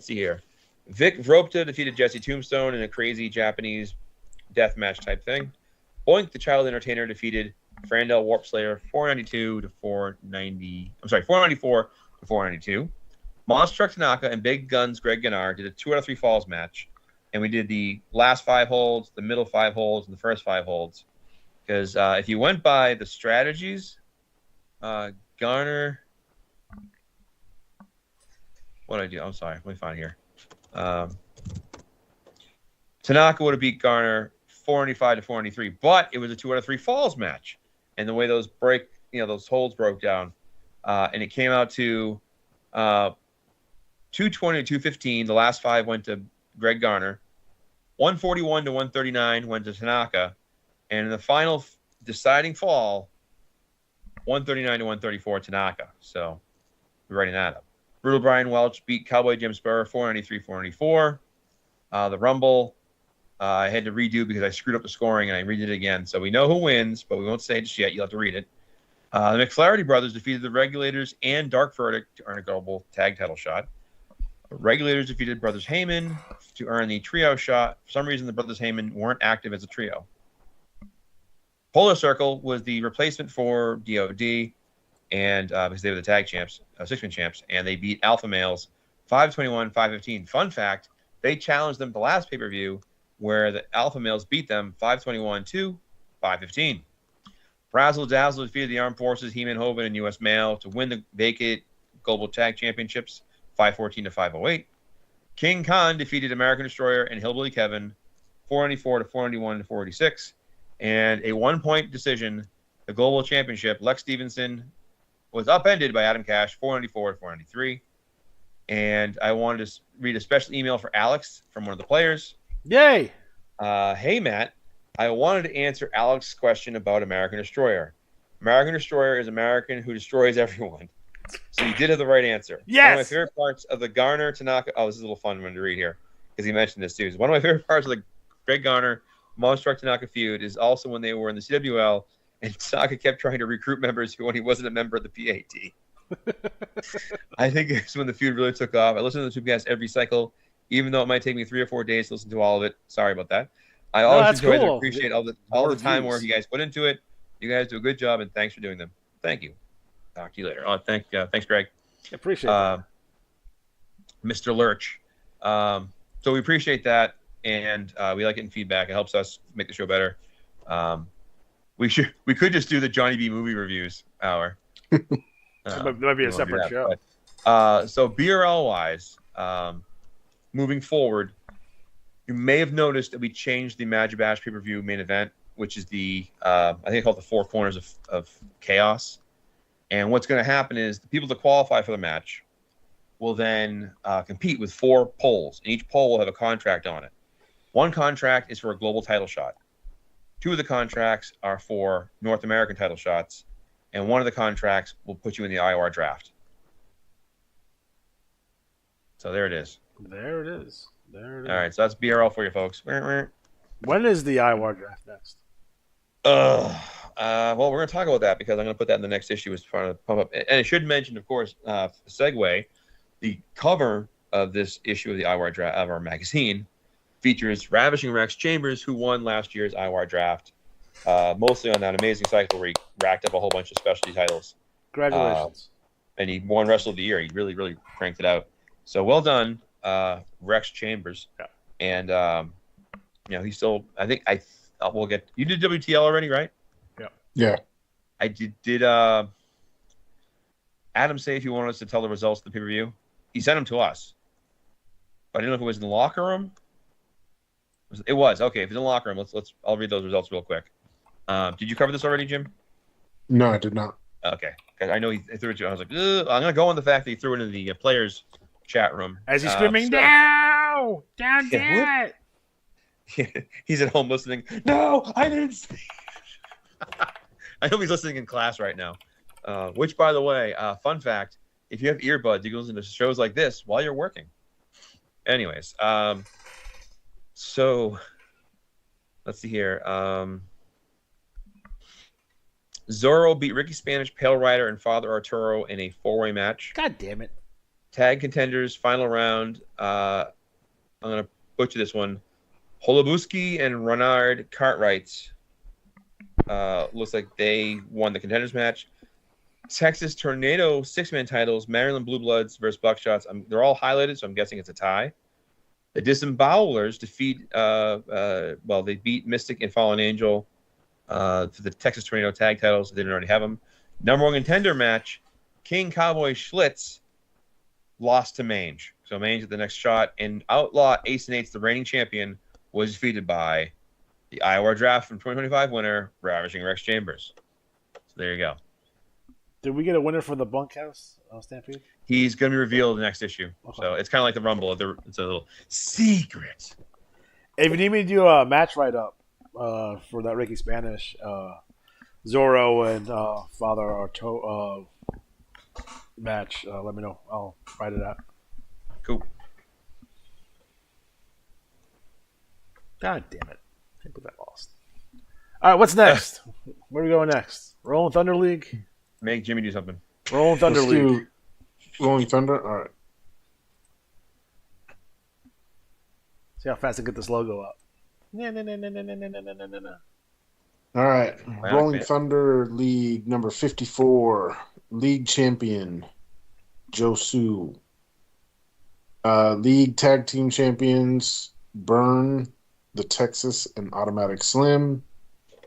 see here. Vic Vropta defeated Jesse Tombstone in a crazy Japanese death match type thing. Boink the Child Entertainer defeated Frandel Warp Slayer 492 to 490. I'm sorry, 494 to 492. Monster Truck Tanaka and Big Guns Greg Gannar did a 2 out of 3 falls match. And we did the last 5 holds, the middle 5 holds, and the first 5 holds. Because if you went by the strategies, Garner. What did I do? I'm sorry. Let me find here. Tanaka would have beat Garner 495 to 493, but it was a 2 out of 3 falls match. And the way those those holds broke down, and it came out to 220 to 215. The last 5 went to Greg Garner. 141 to 139 went to Tanaka. And in the final deciding fall, 139 to 134 Tanaka. So we're writing that up. Brutal Brian Welch beat Cowboy Jim Spur 493 494. The Rumble, I had to redo because I screwed up the scoring and I redid it again. So we know who wins, but we won't say it just yet. You'll have to read it. The McFlaherty brothers defeated the Regulators and Dark Verdict to earn a global tag title shot. The Regulators defeated Brothers Heyman to earn the trio shot. For some reason, the Brothers Heyman weren't active as a trio. Polar Circle was the replacement for DOD, and because they were the tag champs, 6-man champs, and they beat Alpha Males 521, 515. Fun fact, they challenged them the last pay-per-view where the Alpha Males beat them 521 to 515. Razzle Dazzle defeated the Armed Forces, He-Man Hogan, and U.S. Mail to win the vacant Global Tag Championships 514 to 508. King Khan defeated American Destroyer and Hillbilly Kevin 494 to 491 to 486. And a 1-point decision, the Global Championship, Lex Stevenson was upended by Adam Cash 494 to 493. And I wanted to read a special email for Alex from one of the players. Yay! Hey, Matt. I wanted to answer Alex's question about American Destroyer. American Destroyer is American who destroys everyone. So you did have the right answer. Yes! One of my favorite parts of the Garner Tanaka. Oh, this is a little fun one to read here because he mentioned this too. One of my favorite parts of the Greg Garner Monster Truck Tanaka feud is also when they were in the CWL and Tanaka kept trying to recruit members when he wasn't a member of the PAT. I think it's when the feud really took off. I listen to the Tubecast every cycle, even though it might take me 3 or 4 days to listen to all of it. Sorry about that. I always enjoy it and appreciate all the time work you guys put into it. You guys do a good job, and thanks for doing them. Thank you. Talk to you later. Oh, thanks, Greg. Appreciate that. Mr. Lurch. So we appreciate that, and we like getting feedback. It helps us make the show better. We could just do the Johnny B movie reviews hour. That might be a separate show. So BRL wise, moving forward, you may have noticed that we changed the Magic Bash pay-per-view main event, which is the I think it's called the Four Corners of Chaos. And what's going to happen is the people that qualify for the match will then compete with 4 polls. And each poll will have a contract on it. One contract is for a global title shot. 2 of the contracts are for North American title shots. And one of the contracts will put you in the IWAR draft. So there it is. There it is. All right, so that's BRL for you folks. When is the IWAR draft next? Well, we're going to talk about that because I'm going to put that in the next issue as trying to pump up. And I should mention, of course, segue, the cover of this issue of the IWAR draft of our magazine features Ravishing Rex Chambers, who won last year's IWAR draft, mostly on that amazing cycle where he racked up a whole bunch of specialty titles. Congratulations. And he won Wrestle of the Year. He really, really cranked it out. So well done, Rex Chambers. Yeah. And, he's still, we'll get, you did WTL already, right? Yeah. I did Adam say if you wanted us to tell the results of the pay-per-view? He sent them to us. But I didn't know if it was in the locker room. It was. Okay, if it's in the locker room, I'll read those results real quick. Did you cover this already, Jim? No, I did not. Okay. I know he threw it to you. I was like, I'm going to go on the fact that he threw it into the players' chat room. As he's screaming, no! Down, yeah, he's at home listening. No, I didn't see. I hope he's listening in class right now. Which, by the way, fun fact, if you have earbuds, you can listen to shows like this while you're working. Anyways, so let's see here. Zorro beat Ricky Spanish, Pale Rider, and Father Arturo in a 4-way match. God damn it. Tag contenders, final round. I'm going to butcher this one. Holobuski and Renard Cartwright. Looks like they won the contenders match. Texas Tornado 6-man titles, Maryland Blue Bloods versus Buckshots. They're all highlighted, so I'm guessing it's a tie. The Disembowelers they beat Mystic and Fallen Angel for the Texas Tornado tag titles. They didn't already have them. Number 1 contender match, King Cowboy Schlitz lost to Mange. So Mange at the next shot. And Outlaw Ace and Eights, the reigning champion, was defeated by the IWAR draft from 2025 winner, Ravishing Rex Chambers. So there you go. Did we get a winner for the bunkhouse Stampede? He's going to be revealed in the next issue. Okay. So it's kind of like the Rumble. It's a little secret. If you need me to do a match write-up for that Ricky Spanish, Zorro and Father Arto match, let me know. I'll write it out. Cool. God damn it. I can't believe I lost. All right, what's next? Where are we going next? Rolling Thunder League? Make Jimmy do something. Rolling Thunder Let's League. do Rolling Thunder? All right. See how fast I get this logo up. All right. Wow, Rolling man. Thunder League number 54. League champion, Josu. League tag team champions, Burn, the Texas, and Automatic Slim.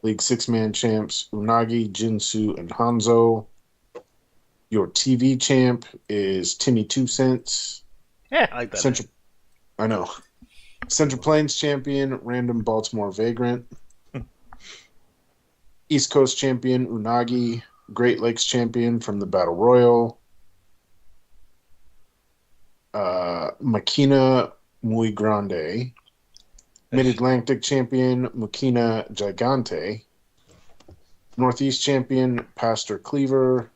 League 6-man champs, Unagi, Jinsu, and Hanzo. Your TV champ is Timmy 2 Cents. Yeah, I like that. I know. Central Plains champion, Random Baltimore Vagrant. East Coast champion, Unagi. Great Lakes champion from the Battle Royal. Makina Muy Grande. Mid-Atlantic champion, Makina Gigante. Northeast champion, Pastor Cleaver.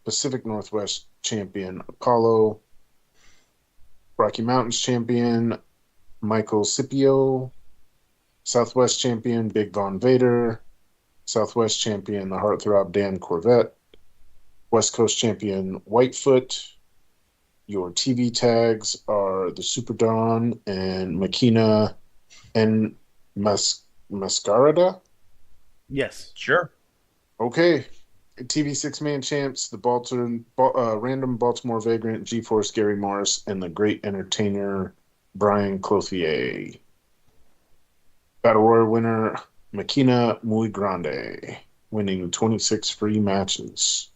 Pacific Northwest champion, Apollo. Rocky Mountains champion, Michael Scipio. Southwest champion, Big Von Vader. Southwest champion, the Heartthrob Dan Corvette. West Coast champion, Whitefoot. Your TV tags are the Super Dawn and Makina and Mascarada. Yes. Sure. Okay. TV 6-man champs, the Random Baltimore Vagrant, G-Force Gary Morris, and the Great Entertainer Brian Clothier. Battle Royal winner, Makina Muy Grande, winning 26 free matches.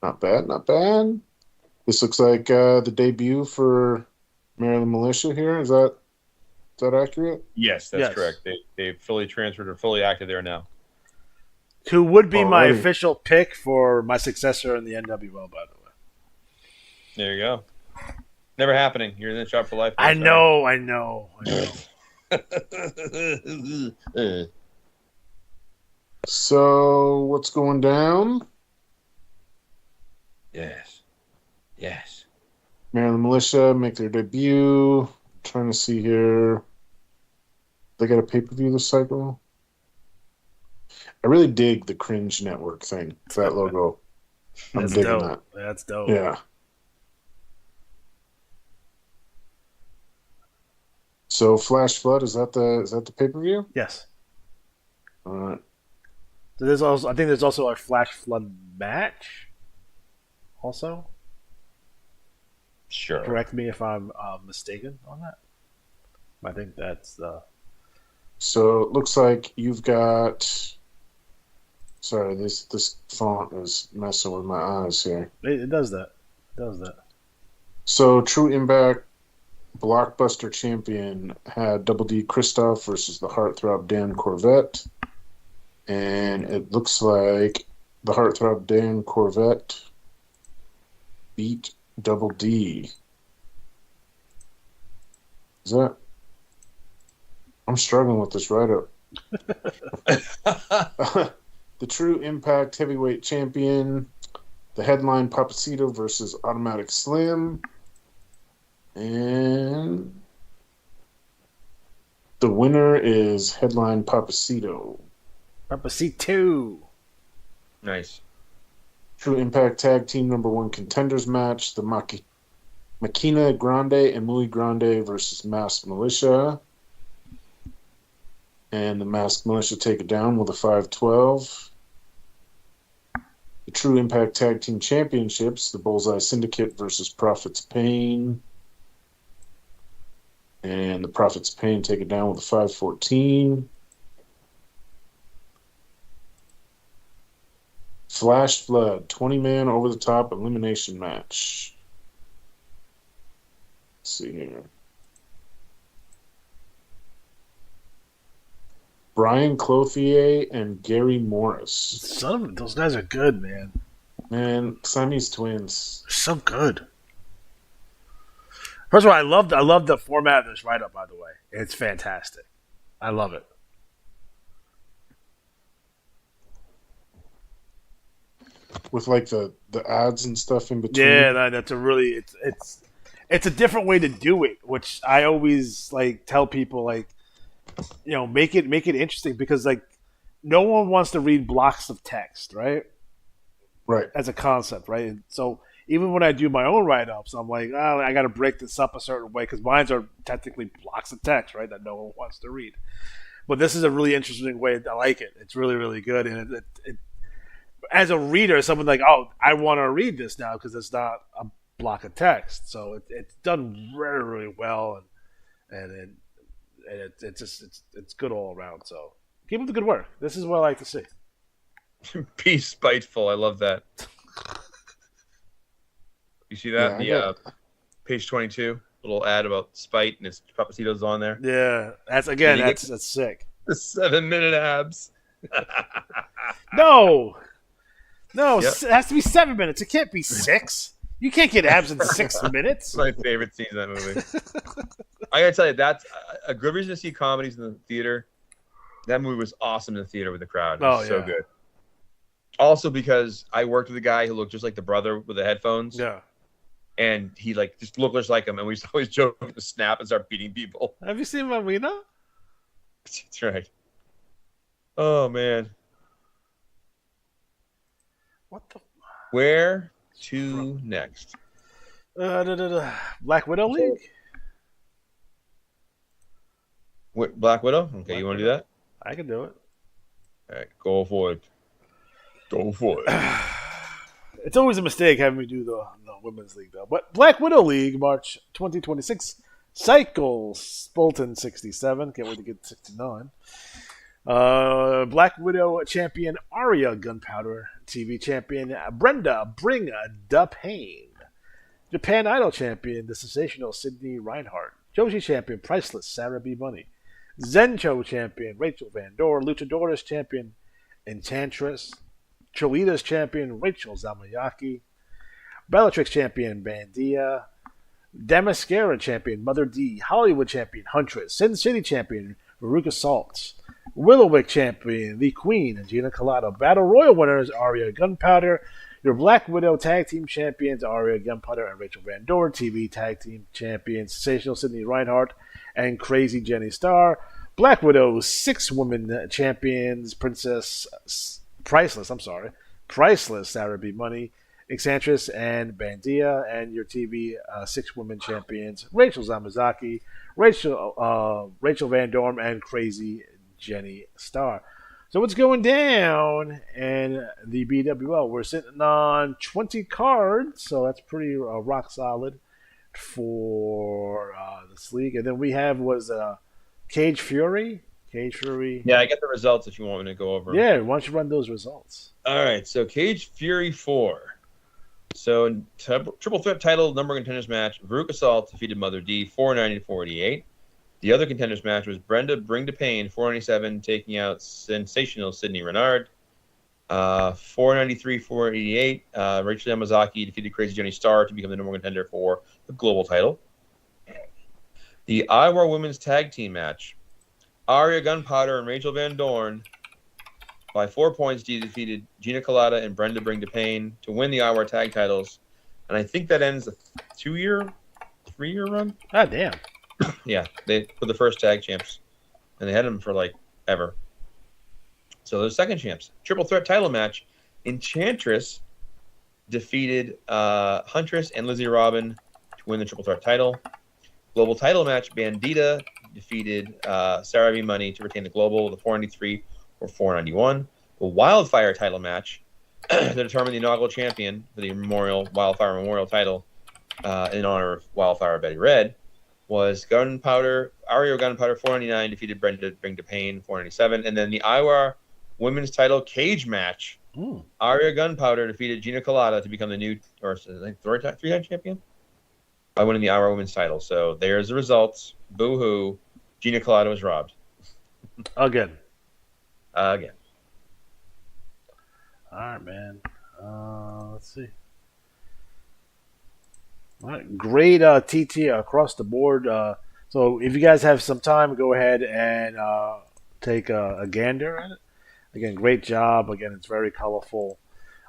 Not bad, not bad. This looks like the debut for Maryland Militia here. Is that accurate? Yes, that's correct. They've fully transferred or fully active there now. Who would be my Alrighty. official pick for my successor in the NWL, by the way. There you go. Never happening. You're in the shop for life. I know. So, what's going down? Yes. Yes. Maryland Militia make their debut. Trying to see here. They got a pay-per-view this cycle. I really dig the Cringe Network thing. That logo. I'm That's digging dope. that. That's dope. Yeah. So Flash Flood, is that the pay-per-view? Yes. All right. So I think there's also a Flash Flood match. Also, Sure. correct me if I'm mistaken on that. I think that's the. So it looks like you've got. Sorry, this font is messing with my eyes here. It does that. So True Impact Blockbuster Champion had Double D Christoph versus the Heartthrob Dan Corvette. And it looks like the Heartthrob Dan Corvette beat Double D. Is that? I'm struggling with this write-up. The True Impact Heavyweight Champion, the the headline Papacito versus Automatic Slim. And the winner is headline Papacito. Papacito. Nice. True Impact Tag Team #1 Contenders match. The Máquina Grande and Muy Grande versus Masked Militia. And the Masked Militia take it down with a 5-12. The True Impact Tag Team Championships. The Bullseye Syndicate versus Profits Pain. And the Profits Pain take it down with a 5-14. Flash Flood, 20-man over-the-top elimination match. Let's see here. Brian Clothier and Gary Morris. Those guys are good, man. Man, Siamese twins. They're so good. First of all, I love the format of this write-up, by the way. It's fantastic. I love it. With like the ads and stuff in between. Yeah, that's a really it's a different way to do it, which I always like tell people, like, you know, make it interesting, because like no one wants to read blocks of text, right? Right. As a concept, right? And so even when I do my own write-ups, I'm like, oh, I got to break this up a certain way, because mine are technically blocks of text, right, that no one wants to read. But this is a really interesting way. I like it. It's really, really good. And it as a reader, someone like, oh, I want to read this now because it's not a block of text. So it's done very, really well, and it's good all around. So keep up the good work. This is what I like to see. Be spiteful. I love that. You see that? Yeah, Page 22, little ad about spite, and it's Papacito's on there. Yeah, that's sick. The 7-minute abs. No, Yep. It has to be 7 minutes. It can't be 6. You can't get abs in 6 minutes. It's my favorite scene in that movie. I gotta tell you, that's a good reason to see comedies in the theater. That movie was awesome in the theater with the crowd. It was so good. Also because I worked with a guy who looked just like the brother with the headphones. Yeah. And he just looked just like him, and we used to always joke to snap and start beating people. Have you seen Mamina? That's right. Oh man. What the? Where to next? Black Widow League. What, Black Widow? Okay, you want to do that? I can do it. All right, go for it. Go for it. It's always a mistake having me do the Women's League, though. But Black Widow League, March 2026. Cycles, Bolton 67. Can't wait to get 69. Black Widow champion Arya Gunpowder. TV champion Brenda Bring Da Pain. Japan Idol champion, the sensational Sydney Reinhardt. Joshi champion, Priceless Sarah B. Bunny. Zencho champion, Rachel Van Dor. Luchadores champion, Enchantress. Cholitas champion, Rachel Zamayaki. Bellatrix champion, Bandia. Damascara champion, Mother D. Hollywood champion, Huntress. Sin City champion, Veruca Salt. Willowwick champion, The Queen, Gina Colado. Battle Royal winners, Arya Gunpowder. Your Black Widow tag team champions, Arya Gunpowder and Rachel Van Dor. TV tag team champions, Sensational Sydney Reinhardt and Crazy Jenny Starr. Black Widow 6-woman champions, Priceless Sarah B. Money, Enchantress and Bandia, and your TV 6-woman champions, Rachel Zamazaki, Rachel Van Dorm, and Crazy Jenny Starr. So what's going down in the BWL? We're sitting on 20 cards, so that's pretty rock solid for this league. And then we have Cage Fury. Yeah, I get the results if you want me to go over. Yeah, why don't you run those results? All right, so Cage Fury 4. So triple threat title number contenders match. Veruca Salt defeated Mother D 490-488. The other contenders match was Brenda Bring to Pain 497 taking out sensational Sydney Renard. 493-488. Rachel Yamazaki defeated Crazy Jenny Starr to become the number one contender for the global title. The IWAR Women's Tag Team match. Arya Gunpowder and Rachel Van Dorn By 4 points, he defeated Gina Colada and Brenda Bring to Pain to win the IWAR tag titles. And I think that ends a 3-year run. Ah, damn. Yeah, they were the first tag champs. And they had them for like ever. So they're the second champs. Triple threat title match. Enchantress defeated Huntress and Lizzie Robin to win the triple threat title. Global title match. Bandita defeated Sarah V. Money to retain the global, the 493 or 491. The Wildfire title match to determine the inaugural champion for the Wildfire Memorial title in honor of Wildfire Betty Red was Ario Gunpowder 499 defeated Brenda Bring to Pain 497. And then the IWAR women's title cage match. Aria Gunpowder defeated Gina Colada to become the new three-time champion by winning the IWAR women's title. So there's the results. Boo-hoo. Gina Colada was robbed. Again. Again. All right, man. Let's see. All right, great TT across the board. So if you guys have some time, go ahead and take a gander at it. Again, great job. Again, it's very colorful,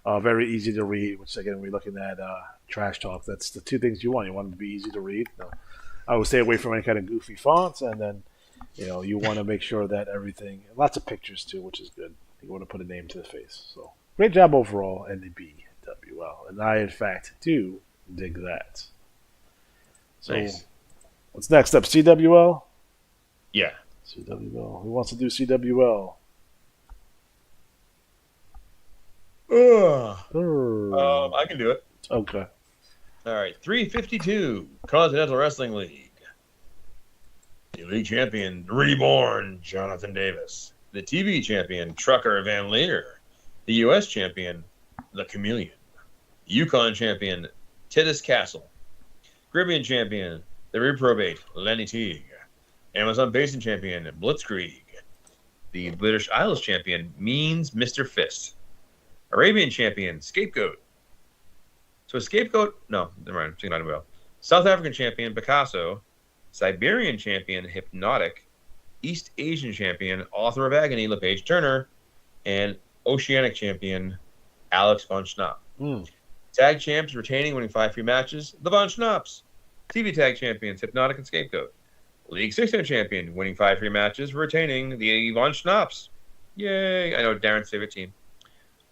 very easy to read, which, again, we're looking at trash talk. That's the two things you want. You want it to be easy to read. I would stay away from any kind of goofy fonts, and then, you want to make sure that everything, lots of pictures too, which is good. You want to put a name to the face. So great job overall, in the BWL. And I, in fact, do dig that. So Nice. what's next up? CWL? Yeah. CWL. Who wants to do CWL? I can do it. Okay. All right. 352 Continental Wrestling League. The league champion, Reborn, Jonathan Davis. The TV champion, Trucker Van Leer. The U.S. champion, The Chameleon. Yukon champion, Titus Castle. Caribbean champion, The Reprobate, Lenny Teague. Amazon Basin champion, Blitzkrieg. The British Isles champion, Means Mr. Fist. Arabian champion, Scapegoat. So Scapegoat, no, never mind, I'm thinking IWL. South African champion, Picasso. Siberian champion, Hypnotic. East Asian champion, Author of Agony, LePage Turner. And Oceanic champion, Alex Von Schnapp. Tag champs retaining, winning 5 free matches, the Von Schnapps. TV tag champions, Hypnotic and Scapegoat. League 6-man champion, winning 5 free matches, retaining the Von Schnapps. Yay! I know Darren's favorite team.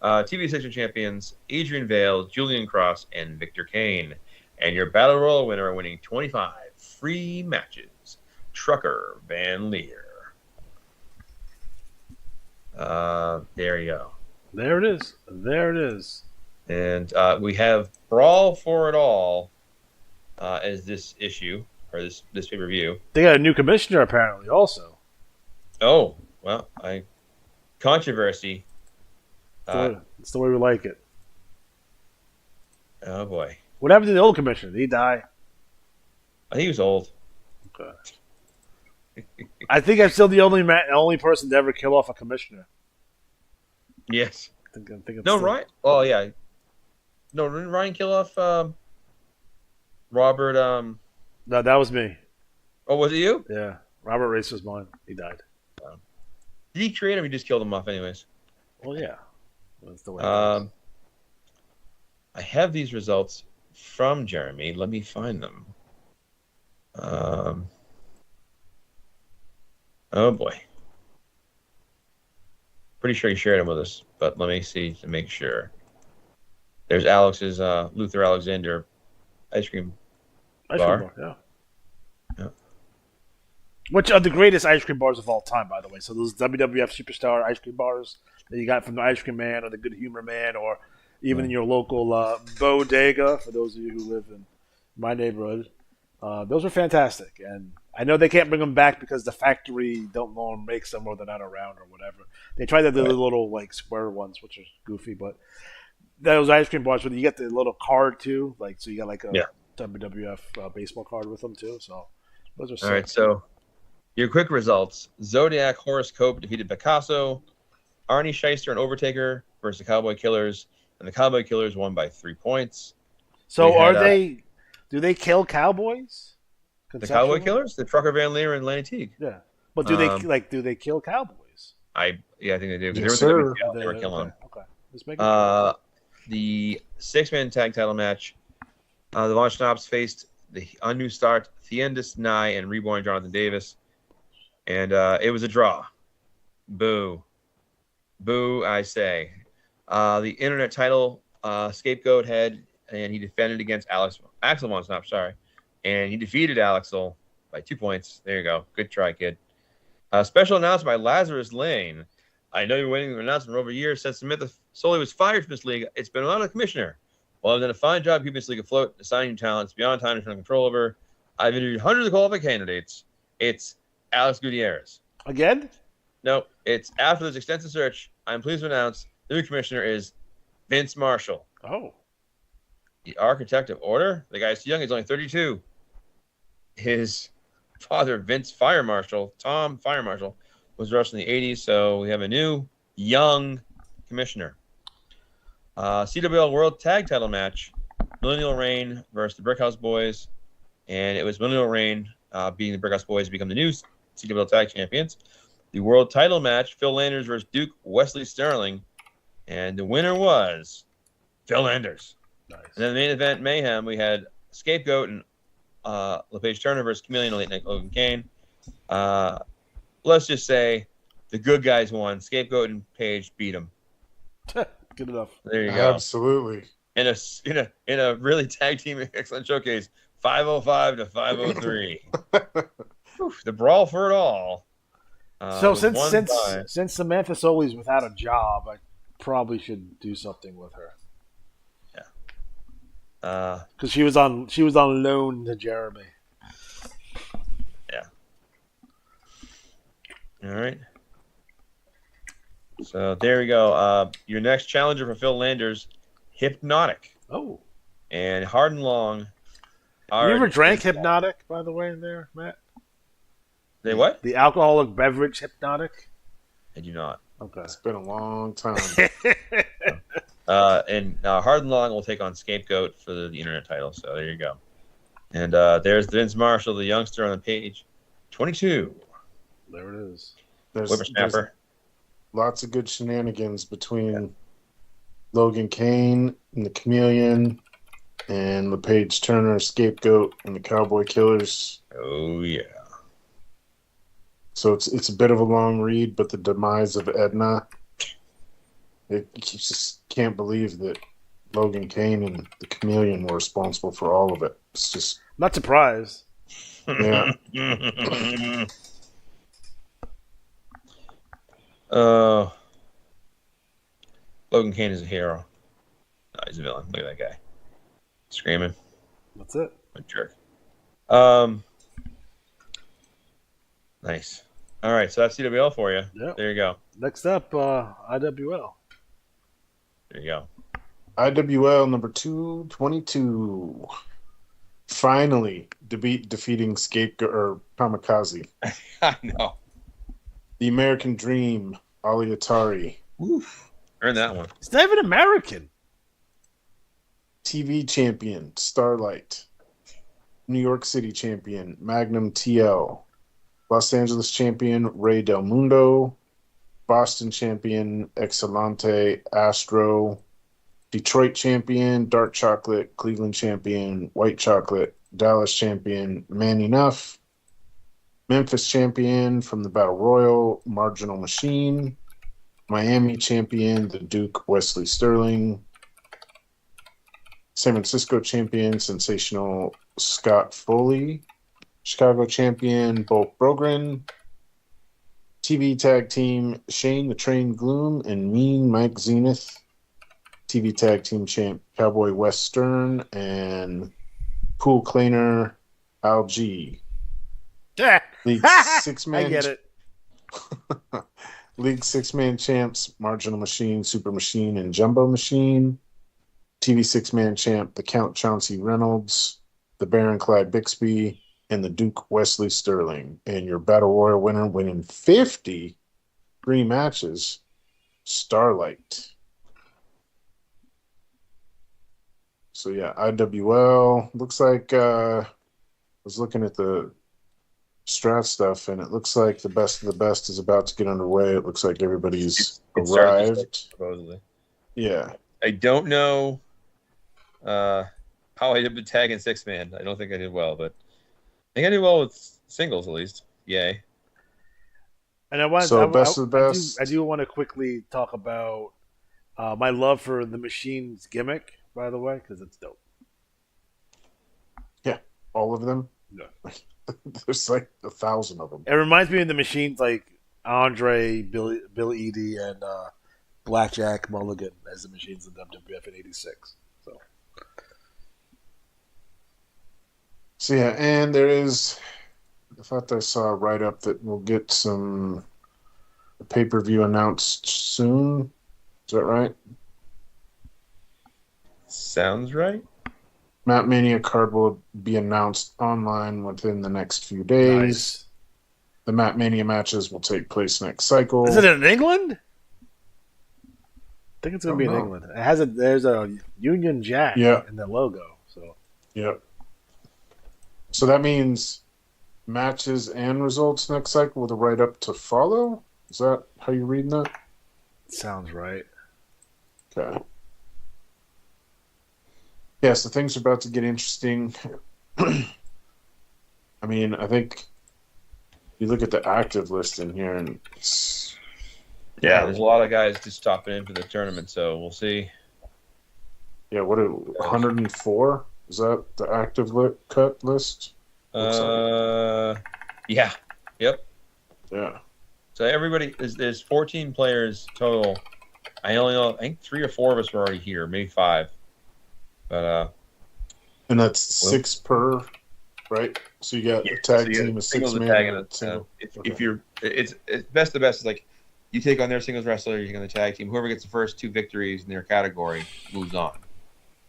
TV section champions, Adrian Vale, Julian Cross, and Victor Kane. And your Battle Royal winner winning 25 free matches, Trucker Van Leer. There you go. There it is. There it is. And we have Brawl for It All as this issue, or this pay-per-view. They got a new commissioner, apparently, also. Oh, well, controversy. It's the way we like it. Oh, boy. What happened to the old commissioner? Did he die? I think he was old. Okay. I think I'm still the only person to ever kill off a commissioner. Yes. I think it's No, still... Ryan? Oh, yeah. No, didn't Ryan kill off Robert? No, that was me. Oh, was it you? Yeah. Robert Race was mine. He died. Did he create him? He just killed him off anyways. Well, yeah. That's the way it goes. I have these results from Jeremy. Let me find them. Oh boy. Pretty sure he shared them with us, but let me see to make sure. There's Alex's Luther Alexander ice cream bar. Yeah. Yeah. Which are the greatest ice cream bars of all time, by the way. So those WWF Superstar ice cream bars that you got from the Ice Cream Man or the Good Humor Man, or even in your local bodega, for those of you who live in my neighborhood. Those are fantastic. And I know they can't bring them back because the factory don't know makes them, or they're not around or whatever. They tried the little like square ones, which are goofy, but those ice cream bars, you get the little card too. Like, so you got like a WWF baseball card with them too. So those are sick. All right, so your quick results. Zodiac Horoscope defeated Picasso. Arnie Shyster and Overtaker versus the Cowboy Killers. And the Cowboy Killers won by 3 points. So do they kill cowboys? The Cowboy Killers? The Trucker Van Leer and Lenny Teague. Yeah. But do they kill cowboys? I Yeah, I think they do. Yes, They were, sir. they were killing them. Okay. Let's make it. The 6-man tag title match. The Von Schnapps faced the unnew start Thiendis Nye and reborn Jonathan Davis, and it was a draw. Boo, boo! I say. The internet title Scapegoat head, and he defended against Axel Von Schnapps. Sorry, and he defeated Axel by 2 points. There you go. Good try, kid. Special announcement by Lazarus Lane. I know you're waiting for an announcement for over years since Samantha Soley was fired from this league. It's been without a commissioner. Well, I've done a fine job keeping this league afloat, assigning new talents beyond time to turn control over. I've interviewed hundreds of qualified candidates. It's Alex Gutierrez. Again? No, it's after this extensive search. I'm pleased to announce the new commissioner is Vince Marshall. Oh. The architect of order. The guy's young. He's only 32. His father, Vince Fire Marshal, Tom Fire Marshal, was wrestling in the 80s. So we have a new, young commissioner. CWL World Tag Title match, Millennial Reign versus the Brickhouse Boys, and it was Millennial Reign beating the Brickhouse Boys to become the new CWL Tag Champions. The World Title match, Phil Landers versus Duke Wesley Sterling, and the winner was Phil Landers. Nice. And then the main event, Mayhem, we had Scapegoat and LePage Turner versus Chameleon and Late Night Logan Kane. Let's just say the good guys won. Scapegoat and Page beat them. Good enough. There you go. Absolutely. In a really tag team excellent showcase, 505 to 503. Oof, the brawl for it all. So since Samantha Soley's without a job, I probably should do something with her. Yeah. Because she was on loan to Jeremy. Yeah. All right. So there we go. Your next challenger for Phil Landers, Hypnotic. Oh. And Hard and Long. You ever drank Hypnotic, by the way, there, Matt? They what? The alcoholic beverage Hypnotic? I do not. Okay. It's been a long time. And Hard and Long will take on Scapegoat for the internet title. So there you go. And there's Vince Marshall, the youngster on the page. 22. There it is. There's Whippersnapper. lots of good shenanigans between Logan Kane and the Chameleon and LePage Turner, Scapegoat, and the Cowboy Killers. Oh, yeah. So it's a bit of a long read, but the demise of Edna, you just can't believe that Logan Kane and the Chameleon were responsible for all of it. It's just... Not surprised. Yeah. Logan Kane is a hero. No, he's a villain. Look at that guy. Screaming. That's it. What a jerk. Nice. All right, so that's CWL for you. Yep. There you go. Next up, IWL. There you go. IWL number 222. Finally defeating Scapegoat or Kamikaze. I know. The American Dream, Ali Atari. Oof. Earned that one. It's not even American. TV champion, Starlight. New York City champion, Magnum TL. Los Angeles champion, Rey Del Mundo. Boston champion, Excelente, Astro. Detroit champion, Dark Chocolate. Cleveland champion, White Chocolate. Dallas champion, Man Enough. Memphis champion from the Battle Royal, Marginal Machine. Miami champion, the Duke Wesley Sterling. San Francisco champion, Sensational Scott Foley. Chicago champion, Bulk Brogren. TV tag team, Shane the Train Gloom and Mean Mike Zenith. TV tag team champ, Cowboy West Stern and Pool Cleaner, Al G. League six-man. I get it. League six-man champs, Marginal Machine, Super Machine, and Jumbo Machine. TV six-man champ, the Count Chauncey Reynolds, the Baron Clyde Bixby, and the Duke Wesley Sterling. And your Battle Royal winner winning 53 matches, Starlight. So yeah, IWL. Looks like I was looking at the strat stuff, and it looks like the best of the best is about to get underway. It looks like everybody's It started this week, arrived. supposedly. Yeah. I don't know how I did with tag and 6-man. I don't think I did well, but I think I did well with singles at least. Yay. And I best of the best. I do want to quickly talk about my love for the Machine's gimmick, by the way, because it's dope. Yeah, all of them. Yeah. There's like 1,000 of them. It reminds me of the Machines, like Andre, Bill Eadie, and Blackjack Mulligan as the Machines in WWF in '86. So yeah, and there is. I thought I saw a write up that we'll get some pay-per-view announced soon. Is that right? Sounds right. Matt Mania card will be announced online within the next few days. Nice. The Matt Mania matches will take place next cycle. Is it in England? I think it's going to be in England. It has there's a Union Jack in the logo. So yeah. So that means matches and results next cycle with a write-up to follow? Is that how you're reading that? Sounds right. Okay. Yeah, so things are about to get interesting. I mean, I think you look at the active list in here, and it's... Yeah, there's a lot of guys just stopping in for the tournament, so we'll see. Yeah, 104? Is that the active cut list? Yeah. Yep. Yeah. So everybody there's 14 players total. I only know, I think 3 or 4 of us were already here, maybe 5. But and that's 6 per, right? So you got a tag team, a 6-man. If you're, it's best of the best is like you take on their singles wrestler, you're on the tag team. Whoever gets the first 2 victories in their category moves on.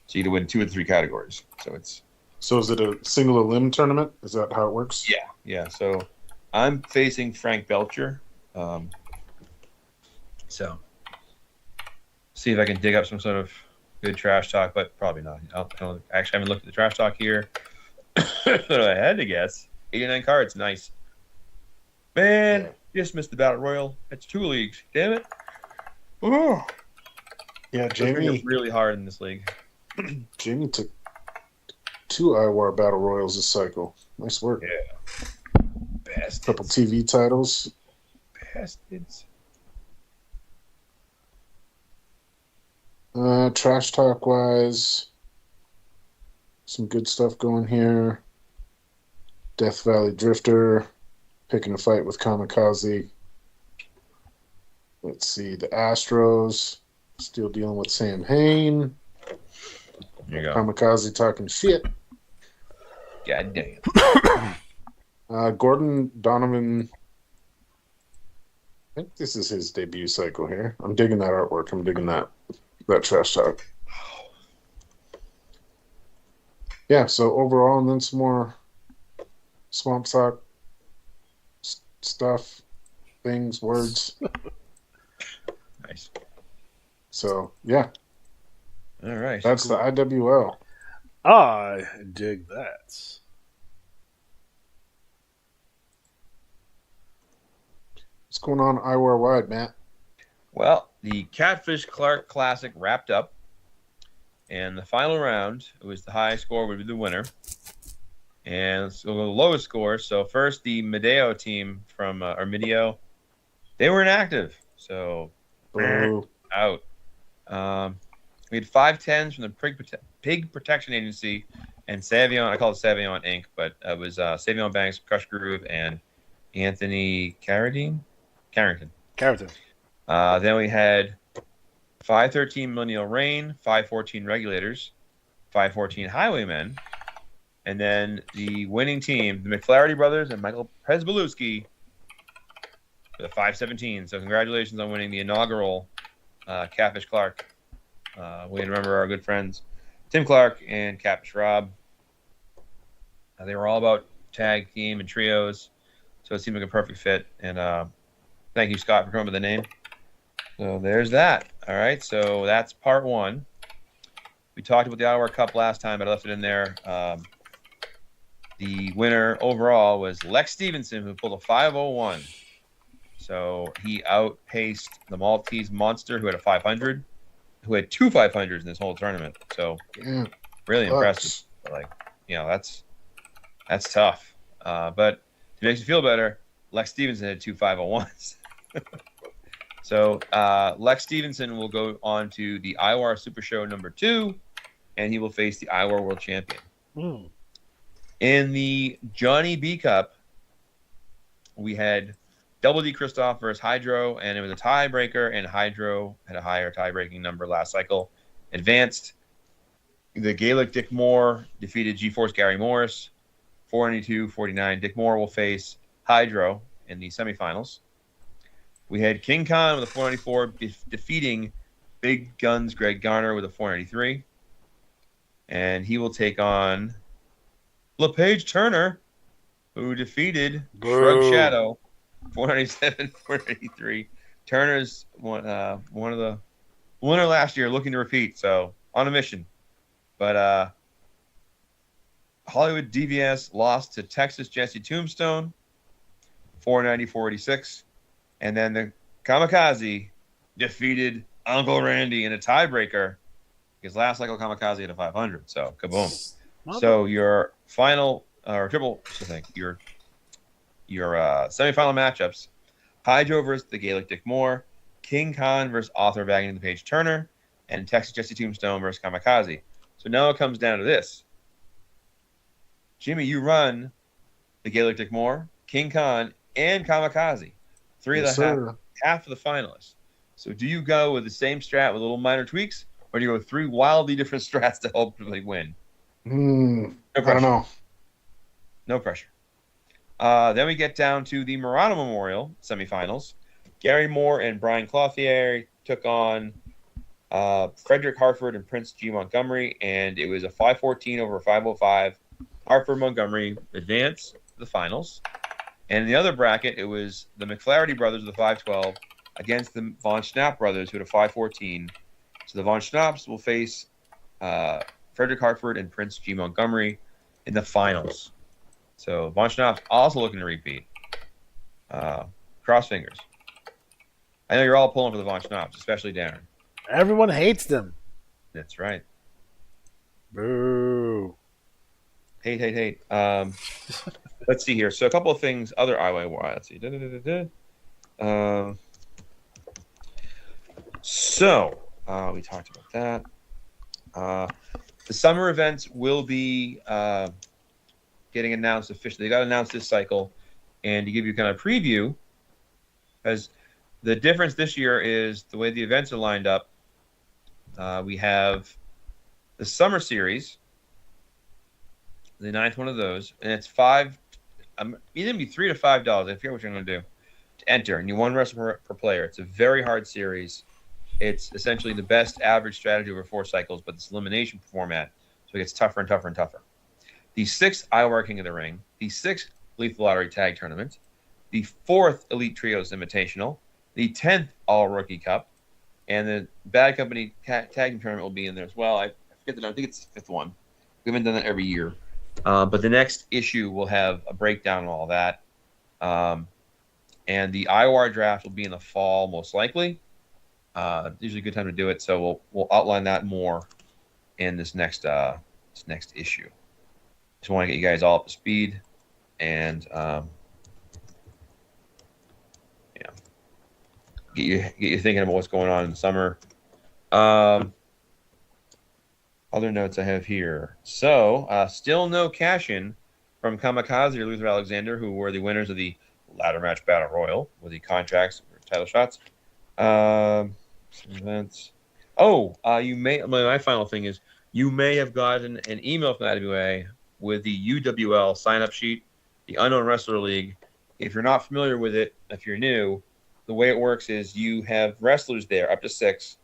So you either win 2 or 3 categories. So it's. So is it a single elim tournament? Is that how it works? Yeah. So I'm facing Frank Belcher. So see if I can dig up some sort of good trash talk, but probably not. Actually, I haven't looked at the trash talk here. But I had to guess. 89 cards, nice. Man, just missed the Battle Royal. It's 2 leagues. Damn it. Oh. Yeah, Jamie really hard in this league. Jamie took 2 IWAR Battle Royals this cycle. Nice work. Yeah. Bastards. Couple TV titles. Bastards. Trash talk wise, some good stuff going here. Death Valley Drifter picking a fight with Kamikaze. Let's see, the Astros still dealing with Sam Hain. There you go. Kamikaze talking shit. God damn. Gordon Donovan. I think this is his debut cycle here. I'm digging that artwork. I'm digging that trash talk. Yeah, so overall, and then some more Swamp Sock stuff, things, words. Nice. So, yeah. All right. That's the IWL. I dig that. What's going on IWAR wide, Matt? Well, the Catfish Clark Classic wrapped up, and the final round, it was the high score would be the winner, and so the lowest score. So first, the Medeo team from Medeo, they were inactive, so out. We had 5-10s from the Pig Protection Agency and Savion. I call it Savion Inc., but it was Savion Banks, Crush Groove, and Anthony Carrington. Then we had 5-13 Millennial Rain, 5-14 Regulators, 5-14 Highwaymen, and then the winning team, the McFlaherty brothers and Michael Presbalewski, for the 5-17. So congratulations on winning the inaugural Catfish Clark. We remember our good friends Tim Clark and Catfish Rob. They were all about tag team and trios, so it seemed like a perfect fit. And thank you, Scott, for coming up with the name. So there's that. All right, so that's part 1. We talked about the IWAR Cup last time, but I left it in there. The winner overall was Lex Stevenson, who pulled a 501. So he outpaced the Maltese Monster, who had a 500, who had two 500s in this whole tournament. So Yeah. really Bucks. impressive. Like, that's tough. But to make you feel better, Lex Stevenson had two 501s. So Lex Stevenson will go on to the IWAR Super Show #2, and he will face the IWAR World Champion. In the Johnny B Cup, we had Double D Christoph versus Hydro, and it was a tiebreaker, and Hydro had a higher tie-breaking number last cycle. Advanced. The Gaelic Dick Moore defeated G-Force Gary Morris, 492-49. Dick Moore will face Hydro in the semifinals. We had King Khan with a 494 defeating Big Guns Greg Garner with a 493. And he will take on LePage Turner, who defeated Shrug Shadow, 497-493. Turner's one of the winner last year, looking to repeat, so on a mission. But Hollywood DVS lost to Texas Jesse Tombstone, 490-486. And then the Kamikaze defeated Uncle Randy in a tiebreaker because last cycle Kamikaze had a 500. So kaboom. So your final your semifinal matchups: Hydro versus the Gaelic Dick Moore, King Khan versus Author Vagin the Page Turner, and Texas Jesse Tombstone versus Kamikaze. So now it comes down to this. Jimmy, you run the Gaelic Dick Moore, King Khan, and Kamikaze. Half of the finalists. So do you go with the same strat with little minor tweaks, or do you go with three wildly different strats to hopefully win? I don't know. No pressure. Then we get down to the Murano Memorial semifinals. Gary Moore and Brian Clothier took on Frederick Hartford and Prince G. Montgomery, and it was a 514 over 505. Hartford Montgomery advanced to the finals. And in the other bracket, it was the McFlaherty brothers with the 512 against the Von Schnapp brothers who had a 514. So the Von Schnapps will face Frederick Hartford and Prince G. Montgomery in the finals. So Von Schnapp's also looking to repeat. Cross fingers. I know you're all pulling for the Von Schnapps, especially Darren. Everyone hates them. That's right. Boo. Hate. Let's see here. So a couple of things. Other IWAR. Let's see. We talked about that. The summer events will be getting announced officially. They got announced this cycle, and to give you kind of a preview, because the difference this year is the way the events are lined up. We have the summer series, the ninth one of those, and it's either gonna be $3 to $5. I forget what you're gonna do to enter, and you one wrestler per player. It's a very hard series. It's essentially the best average strategy over 4 cycles, but it's elimination format, so it gets tougher and tougher and tougher. The 6th IWAR King of the Ring, the 6th Lethal Lottery Tag Tournament, the 4th Elite Trios Invitational, the 10th All Rookie Cup, and the Bad Company Tag Team Tournament will be in there as well. I forget I think it's the 5th one. We haven't done that every year. But the next issue will have a breakdown of all that. And the IWAR draft will be in the fall, most likely. Usually a good time to do it, so we'll outline that more in this next issue. Just want to get you guys all up to speed and get you thinking about what's going on in the summer. Other notes I have here. So still no cash-in from Kamikaze or Luther Alexander, who were the winners of the ladder match battle royal with the contracts for title shots. Events. My final thing is you may have gotten an email from IWA with the UWL sign-up sheet, the Unknown Wrestler League. If you're not familiar with it, if you're new, the way it works is you have wrestlers there, up to 6,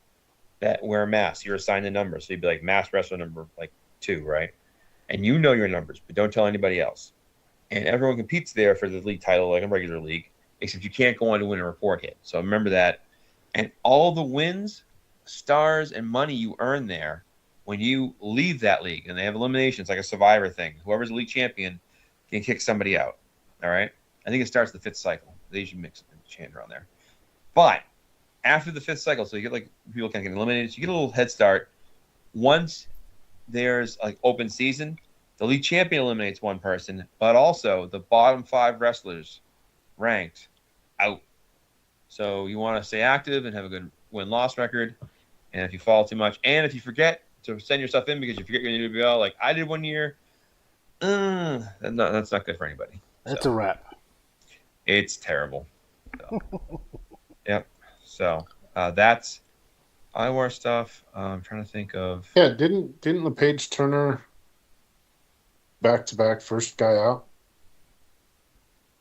that wear masks. You're assigned a number. So you'd be like mask wrestler number 2, right? And you know your numbers, but don't tell anybody else. And everyone competes there for the league title like a regular league, except you can't go on to win a report hit. So remember that. And all the wins, stars, and money you earn there when you leave that league, and they have eliminations like a Survivor thing. Whoever's the league champion, can kick somebody out. All right. I think it starts the 5th cycle. They usually mix a change around there. But after the 5th cycle, so you get like people can get eliminated. So you get a little head start. Once there's like open season, the league champion eliminates one person, but also the bottom 5 wrestlers ranked out. So you want to stay active and have a good win-loss record. And if you fall too much, and if you forget to send yourself in because you forget your WBL, like I did one year, that's not good for anybody. That's a wrap. It's terrible. So, yep. So that's IWAR stuff. I'm trying to think of. Yeah, didn't LePage Turner back-to-back first guy out?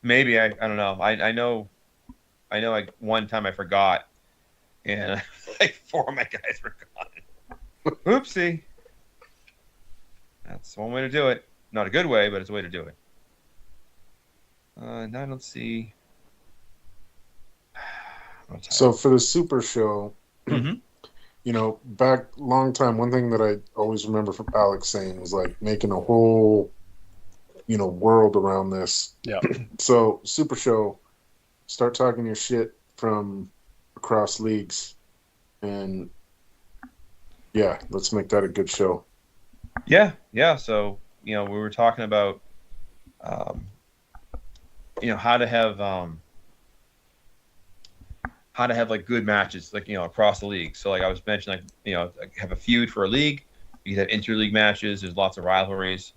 Maybe I don't know. I know. Like one time I forgot, and like 4 of my guys were gone. Oopsie. That's one way to do it. Not a good way, but it's a way to do it. Now I don't see. So for the Super Show, Mhm. you know, back long time, one thing that I always remember from Alex saying was like making a whole, you know, world around this. Yeah. So Super Show, start talking your shit from across leagues, and yeah, let's make that a good show. Yeah. So we were talking about, how to have like good matches, like across the league. So like I was mentioning, like have a feud for a league. You can have interleague matches. There's lots of rivalries,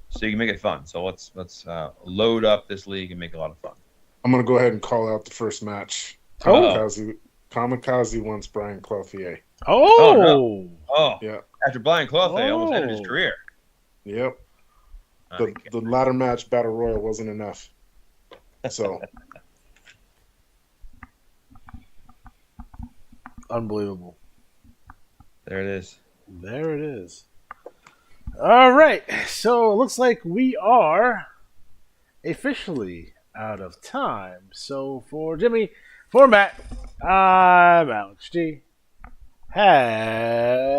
so you can make it fun. So let's load up this league and make it a lot of fun. I'm gonna go ahead and call out the first match. Kamikaze wants Brian Clothier. Oh, Yeah. After Brian Clothier almost ended his career. Yep. The ladder match battle royal wasn't enough. So unbelievable. There it is. There it is. All right. So it looks like we are officially out of time. So for Jimmy, for Matt, I'm Alex G. Have